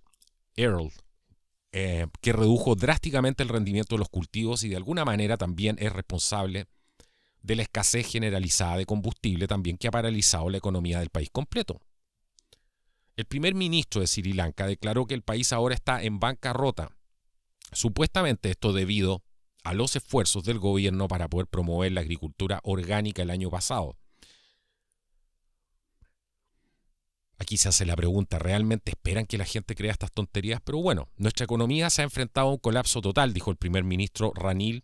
que redujo drásticamente el rendimiento de los cultivos y de alguna manera también es responsable de la escasez generalizada de combustible también que ha paralizado la economía del país completo. El primer ministro de Sri Lanka declaró que el país ahora está en bancarrota, supuestamente esto debido a los esfuerzos del gobierno para poder promover la agricultura orgánica el año pasado. Aquí se hace la pregunta, ¿realmente esperan que la gente crea estas tonterías? Pero bueno, nuestra economía se ha enfrentado a un colapso total, dijo el primer ministro Ranil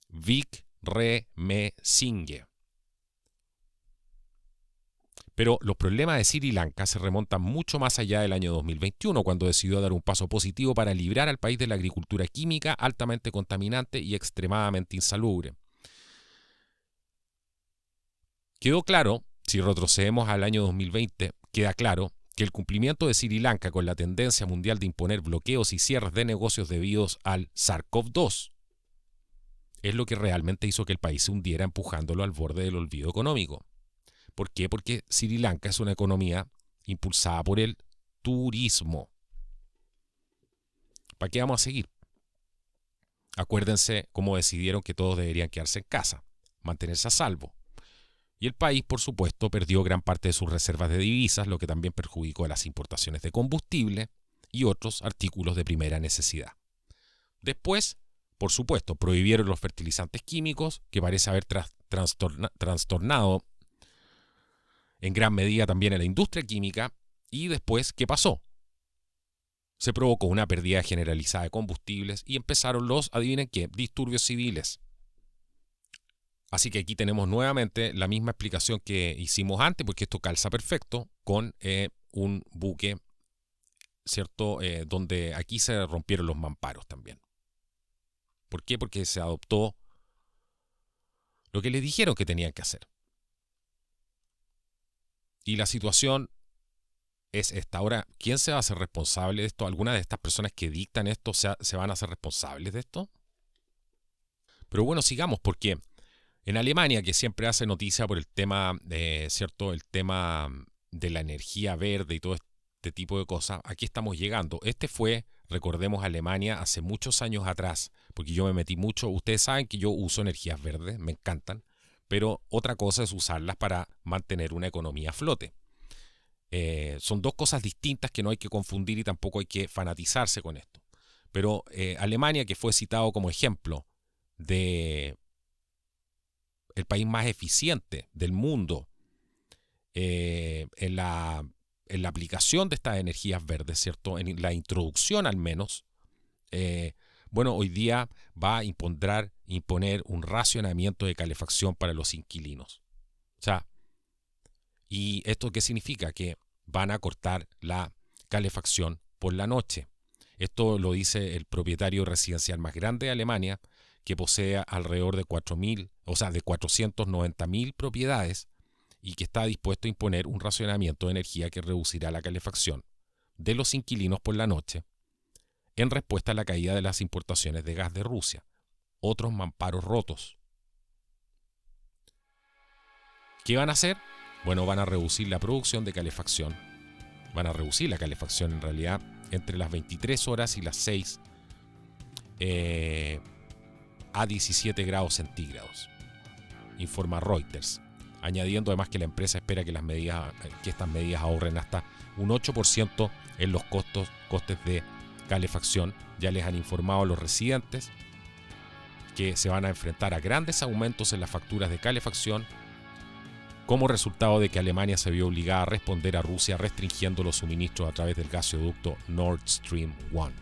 Wickremesinghe. Pero los problemas de Sri Lanka se remontan mucho más allá del año 2021, cuando decidió dar un paso positivo para librar al país de la agricultura química altamente contaminante y extremadamente insalubre. Quedó claro, si retrocedemos al año 2020, queda claro que el cumplimiento de Sri Lanka con la tendencia mundial de imponer bloqueos y cierres de negocios debidos al SARS-CoV-2 es lo que realmente hizo que el país se hundiera, empujándolo al borde del olvido económico. ¿Por qué? Porque Sri Lanka es una economía impulsada por el turismo. ¿Para qué vamos a seguir? Acuérdense cómo decidieron que todos deberían quedarse en casa, mantenerse a salvo. Y el país, por supuesto, perdió gran parte de sus reservas de divisas, lo que también perjudicó a las importaciones de combustible y otros artículos de primera necesidad. Después, por supuesto, prohibieron los fertilizantes químicos, que parece haber trastornado en gran medida también a la industria química. Y después, ¿qué pasó? Se provocó una pérdida generalizada de combustibles y empezaron los, adivinen qué, disturbios civiles. Así que aquí tenemos nuevamente la misma explicación que hicimos antes, porque esto calza perfecto con un buque, ¿cierto? Donde aquí se rompieron los mamparos también. ¿Por qué? Porque se adoptó lo que les dijeron que tenían que hacer. Y la situación es esta. Ahora, ¿quién se va a hacer responsable de esto? ¿Alguna de estas personas que dictan esto se van a hacer responsables de esto? Pero bueno, sigamos, porque en Alemania, que siempre hace noticia por el tema, ¿cierto? El tema de la energía verde y todo este tipo de cosas, aquí estamos llegando. Este fue, recordemos, Alemania hace muchos años atrás, porque yo me metí mucho. Ustedes saben que yo uso energías verdes, me encantan, pero otra cosa es usarlas para mantener una economía a flote. Son dos cosas distintas que no hay que confundir y tampoco hay que fanatizarse con esto. Pero Alemania, que fue citado como ejemplo de el país más eficiente del mundo en la aplicación de estas energías verdes, ¿cierto? En la introducción al menos, Bueno, hoy día va a imponer un racionamiento de calefacción para los inquilinos. O sea, ¿y esto qué significa? Que van a cortar la calefacción por la noche. Esto lo dice el propietario residencial más grande de Alemania, que posee alrededor de 490.000 propiedades y que está dispuesto a imponer un racionamiento de energía que reducirá la calefacción de los inquilinos por la noche en respuesta a la caída de las importaciones de gas de Rusia. Otros mamparos rotos. ¿Qué van a hacer? Bueno, van a reducir la producción de calefacción. Van a reducir la calefacción en realidad entre las 23 horas y las 6 a 17 grados centígrados, informa Reuters, añadiendo además que la empresa espera que estas medidas ahorren hasta un 8% en los costes de calefacción. Ya les han informado a los residentes que se van a enfrentar a grandes aumentos en las facturas de calefacción como resultado de que Alemania se vio obligada a responder a Rusia restringiendo los suministros a través del gasoducto Nord Stream 1.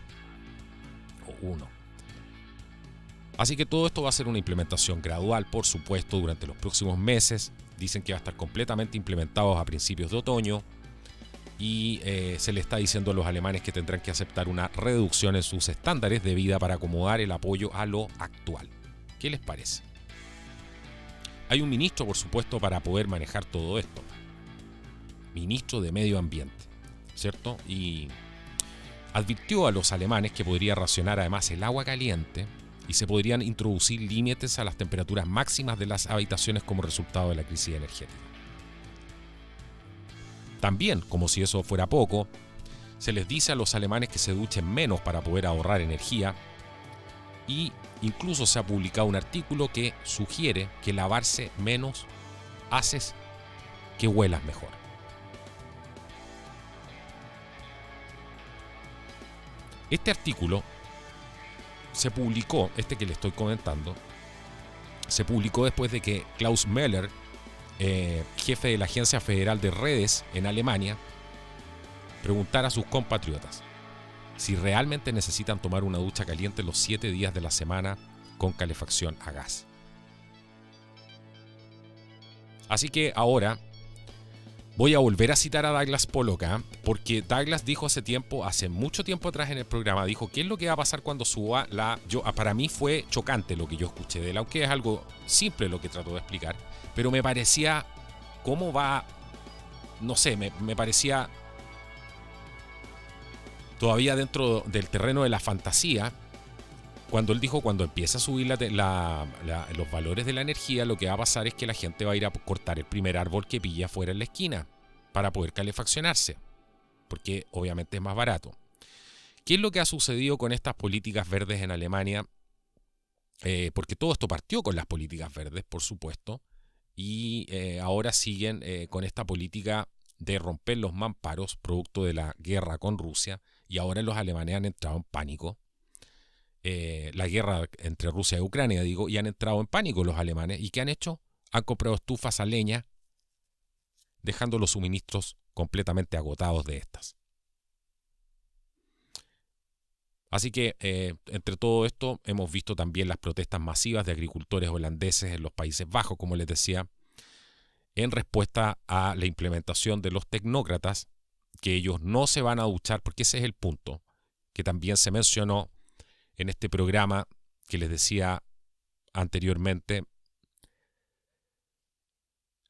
Así que todo esto va a ser una implementación gradual, por supuesto, durante los próximos meses. Dicen que va a estar completamente implementado a principios de otoño y se le está diciendo a los alemanes que tendrán que aceptar una reducción en sus estándares de vida para acomodar el apoyo a lo actual. ¿Qué les parece? Hay un ministro, por supuesto, para poder manejar todo esto. Ministro de Medio Ambiente, ¿cierto? Y advirtió a los alemanes que podría racionar además el agua caliente y se podrían introducir límites a las temperaturas máximas de las habitaciones como resultado de la crisis energética. También, como si eso fuera poco, se les dice a los alemanes que se duchen menos para poder ahorrar energía y incluso se ha publicado un artículo que sugiere que lavarse menos haces que huelas mejor. Este artículo se publicó, que le estoy comentando, se publicó después de que Klaus Müller, jefe de la Agencia Federal de Redes en Alemania, preguntara a sus compatriotas si realmente necesitan tomar una ducha caliente los 7 días de la semana con calefacción a gas. Así que ahora voy a volver a citar a Douglas Pollock, porque Douglas dijo hace mucho tiempo atrás en el programa, dijo, ¿qué es lo que va a pasar cuando suba para mí fue chocante lo que yo escuché de él, aunque es algo simple lo que trató de explicar, pero me parecía, ¿cómo va? No sé, me parecía todavía dentro del terreno de la fantasía, cuando él dijo, cuando empieza a subir los valores de la energía, lo que va a pasar es que la gente va a ir a cortar el primer árbol que pilla fuera en la esquina para poder calefaccionarse, porque obviamente es más barato. ¿Qué es lo que ha sucedido con estas políticas verdes en Alemania? Porque todo esto partió con las políticas verdes, por supuesto, y ahora siguen con esta política de romper los mamparos producto de la guerra con Rusia, y ahora los alemanes han entrado en pánico. La guerra entre Rusia y Ucrania, y han entrado en pánico los alemanes. ¿Y qué han hecho? Han comprado estufas a leña, dejando los suministros completamente agotados de estas. Así que entre todo esto hemos visto también las protestas masivas de agricultores holandeses en los Países Bajos, como les decía, en respuesta a la implementación de los tecnócratas, que ellos no se van a duchar, porque ese es el punto, que también se mencionó en este programa que les decía anteriormente.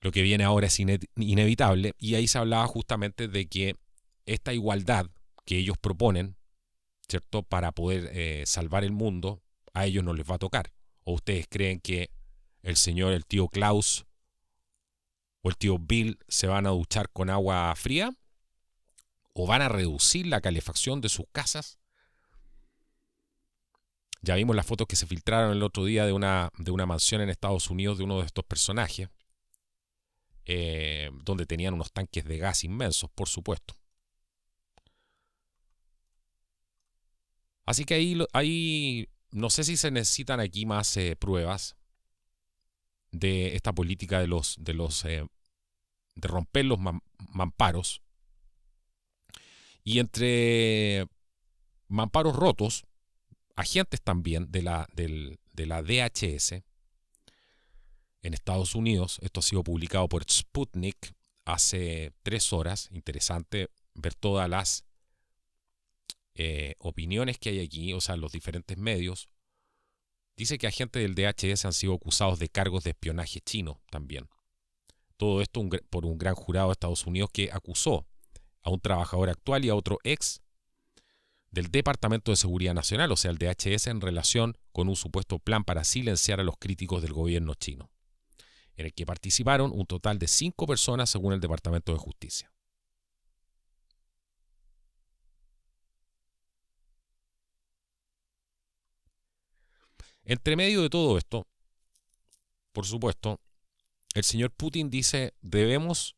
Lo que viene ahora es inevitable, y ahí se hablaba justamente de que esta igualdad que ellos proponen, ¿cierto?, para poder salvar el mundo, a ellos no les va a tocar. ¿O ustedes creen que el tío Klaus o el tío Bill se van a duchar con agua fría? ¿O van a reducir la calefacción de sus casas? Ya vimos las fotos que se filtraron el otro día de una mansión en Estados Unidos de uno de estos personajes, donde tenían unos tanques de gas inmensos, por supuesto. Así que ahí no sé si se necesitan aquí más pruebas de esta política de romper los mamparos. Y entre mamparos rotos, agentes también de la DHS en Estados Unidos. Esto ha sido publicado por Sputnik hace 3 horas. Interesante ver todas las opiniones que hay aquí, o sea, los diferentes medios. Dice que agentes del DHS han sido acusados de cargos de espionaje chino también. Todo esto por un gran jurado de Estados Unidos que acusó a un trabajador actual y a otro ex del Departamento de Seguridad Nacional, o sea, el DHS, en relación con un supuesto plan para silenciar a los críticos del gobierno chino, en el que participaron un total de 5 personas según el Departamento de Justicia. Entre medio de todo esto, por supuesto, el señor Putin dice, dejemos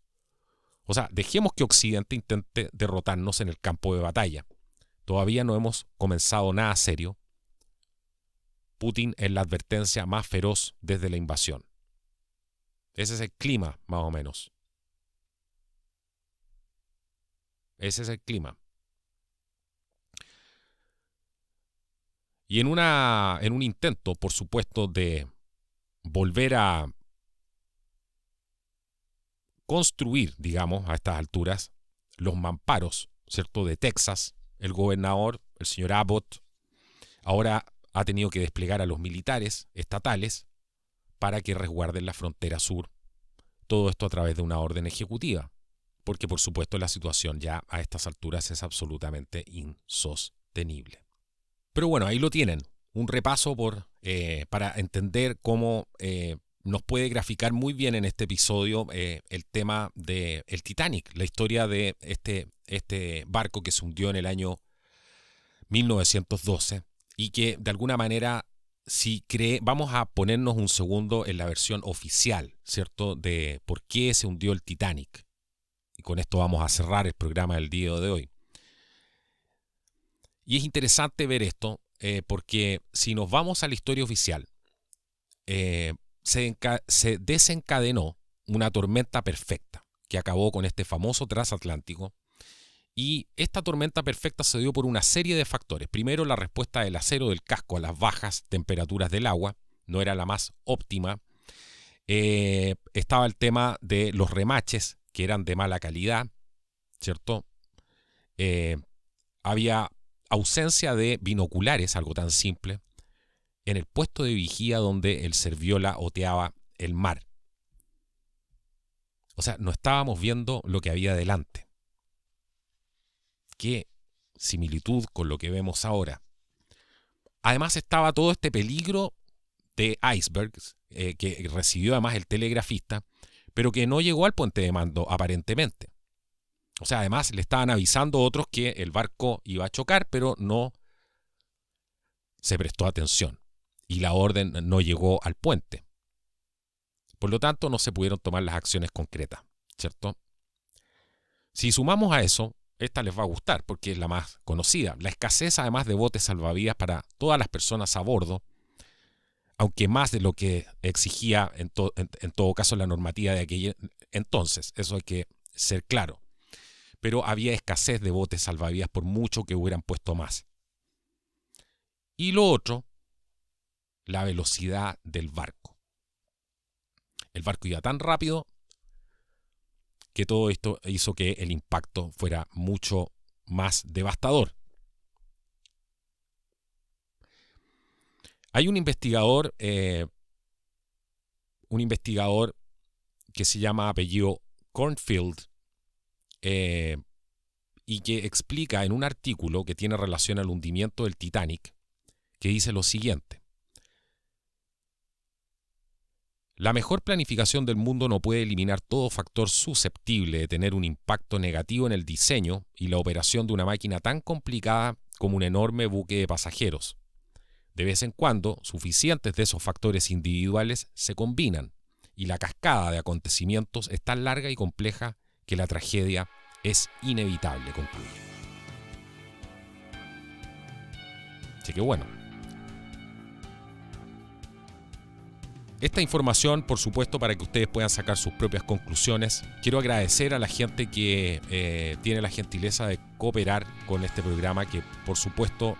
que Occidente intente derrotarnos en el campo de batalla. Todavía no hemos comenzado nada serio. Putin es la advertencia más feroz desde la invasión. Ese es el clima, más o menos. Ese es el clima. Y en un intento, por supuesto, de volver a construir, digamos, a estas alturas, los mamparos, ¿cierto?, de Texas, el gobernador, el señor Abbott, ahora ha tenido que desplegar a los militares estatales para que resguarden la frontera sur. Todo esto a través de una orden ejecutiva, porque por supuesto la situación ya a estas alturas es absolutamente insostenible. Pero bueno, ahí lo tienen, un repaso para entender cómo nos puede graficar muy bien en este episodio el tema del Titanic, la historia de este barco que se hundió en el año 1912 y que de alguna manera, vamos a ponernos un segundo en la versión oficial, ¿cierto?, de por qué se hundió el Titanic. Y con esto vamos a cerrar el programa del día de hoy. Y es interesante ver esto porque si nos vamos a la historia oficial, se desencadenó una tormenta perfecta que acabó con este famoso transatlántico. Y esta tormenta perfecta se dio por una serie de factores. Primero, la respuesta del acero del casco a las bajas temperaturas del agua no era la más óptima. Estaba el tema de los remaches, que eran de mala calidad, ¿cierto? Había ausencia de binoculares, algo tan simple, en el puesto de vigía donde el Serviola oteaba el mar. O sea, no estábamos viendo lo que había delante. Qué similitud con lo que vemos ahora. Además estaba todo este peligro de icebergs que recibió además el telegrafista, pero que no llegó al puente de mando aparentemente. O sea, además le estaban avisando a otros que el barco iba a chocar, pero no se prestó atención y la orden no llegó al puente. Por lo tanto, no se pudieron tomar las acciones concretas, ¿cierto? Si sumamos a eso, esta les va a gustar porque es la más conocida. La escasez además de botes salvavidas para todas las personas a bordo, aunque más de lo que exigía en todo caso la normativa de aquel entonces. Eso hay que ser claro. Pero había escasez de botes salvavidas por mucho que hubieran puesto más. Y lo otro, la velocidad del barco. El barco iba tan rápido que todo esto hizo que el impacto fuera mucho más devastador. Hay un investigador que se llama apellido Cornfield y que explica en un artículo que tiene relación al hundimiento del Titanic, que dice lo siguiente: la mejor planificación del mundo no puede eliminar todo factor susceptible de tener un impacto negativo en el diseño y la operación de una máquina tan complicada como un enorme buque de pasajeros. De vez en cuando, suficientes de esos factores individuales se combinan y la cascada de acontecimientos es tan larga y compleja que la tragedia es inevitable, concluye. Así que bueno. Esta información, por supuesto, para que ustedes puedan sacar sus propias conclusiones. Quiero agradecer a la gente que tiene la gentileza de cooperar con este programa, que por supuesto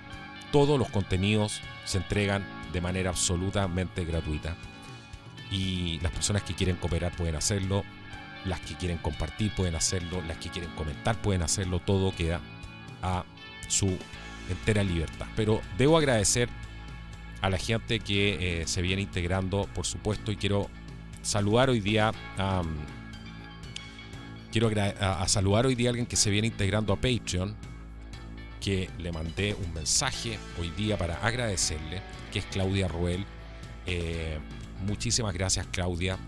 todos los contenidos se entregan de manera absolutamente gratuita. Y las personas que quieren cooperar pueden hacerlo, las que quieren compartir pueden hacerlo, las que quieren comentar pueden hacerlo, todo queda a su entera libertad. Pero debo agradecer a la gente que se viene integrando, por supuesto, y quiero saludar hoy día a saludar hoy día a alguien que se viene integrando a Patreon, que le mandé un mensaje hoy día para agradecerle, que es Claudia Ruel. Muchísimas gracias, Claudia,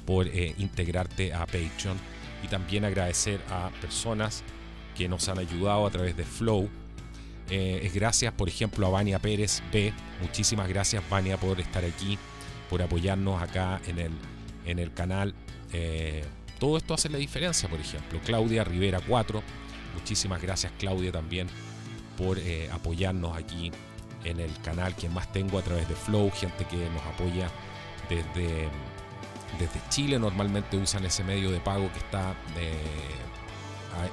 por integrarte a Patreon, y también agradecer a personas que nos han ayudado a través de Flow. Gracias, por ejemplo, a Vania Pérez B. Muchísimas gracias, Vania, por estar aquí, por apoyarnos acá en el canal. Todo esto hace la diferencia, por ejemplo. Claudia Rivera 4. Muchísimas gracias, Claudia, también por apoyarnos aquí en el canal que más tengo a través de Flow. Gente que nos apoya desde Chile. Normalmente usan ese medio de pago que está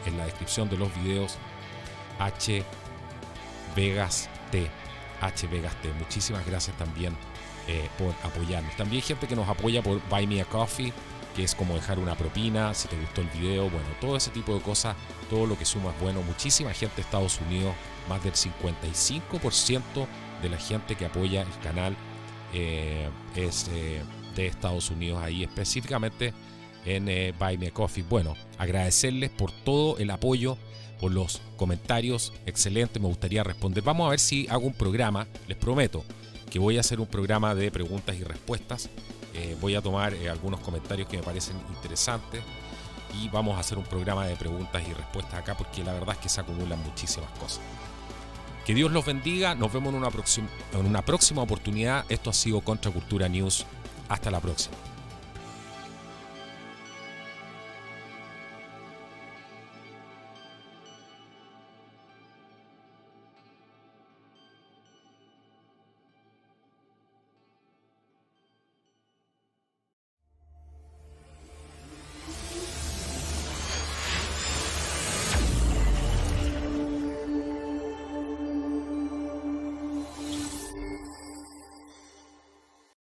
en la descripción de los videos. Vegas T. Muchísimas gracias también por apoyarnos. También gente que nos apoya por Buy Me a Coffee, que es como dejar una propina si te gustó el video. Bueno, todo ese tipo de cosas, todo lo que suma es bueno. Muchísima gente de Estados Unidos, más del 55% de la gente que apoya el canal es de Estados Unidos, ahí específicamente en Buy Me a Coffee. Bueno, agradecerles por todo el apoyo, por los comentarios, excelente, me gustaría responder. Vamos a ver si hago un programa, les prometo que voy a hacer un programa de preguntas y respuestas. Voy a tomar algunos comentarios que me parecen interesantes y vamos a hacer un programa de preguntas y respuestas acá, porque la verdad es que se acumulan muchísimas cosas. Que Dios los bendiga, nos vemos en una próxima oportunidad. Esto ha sido Contracultura News. Hasta la próxima.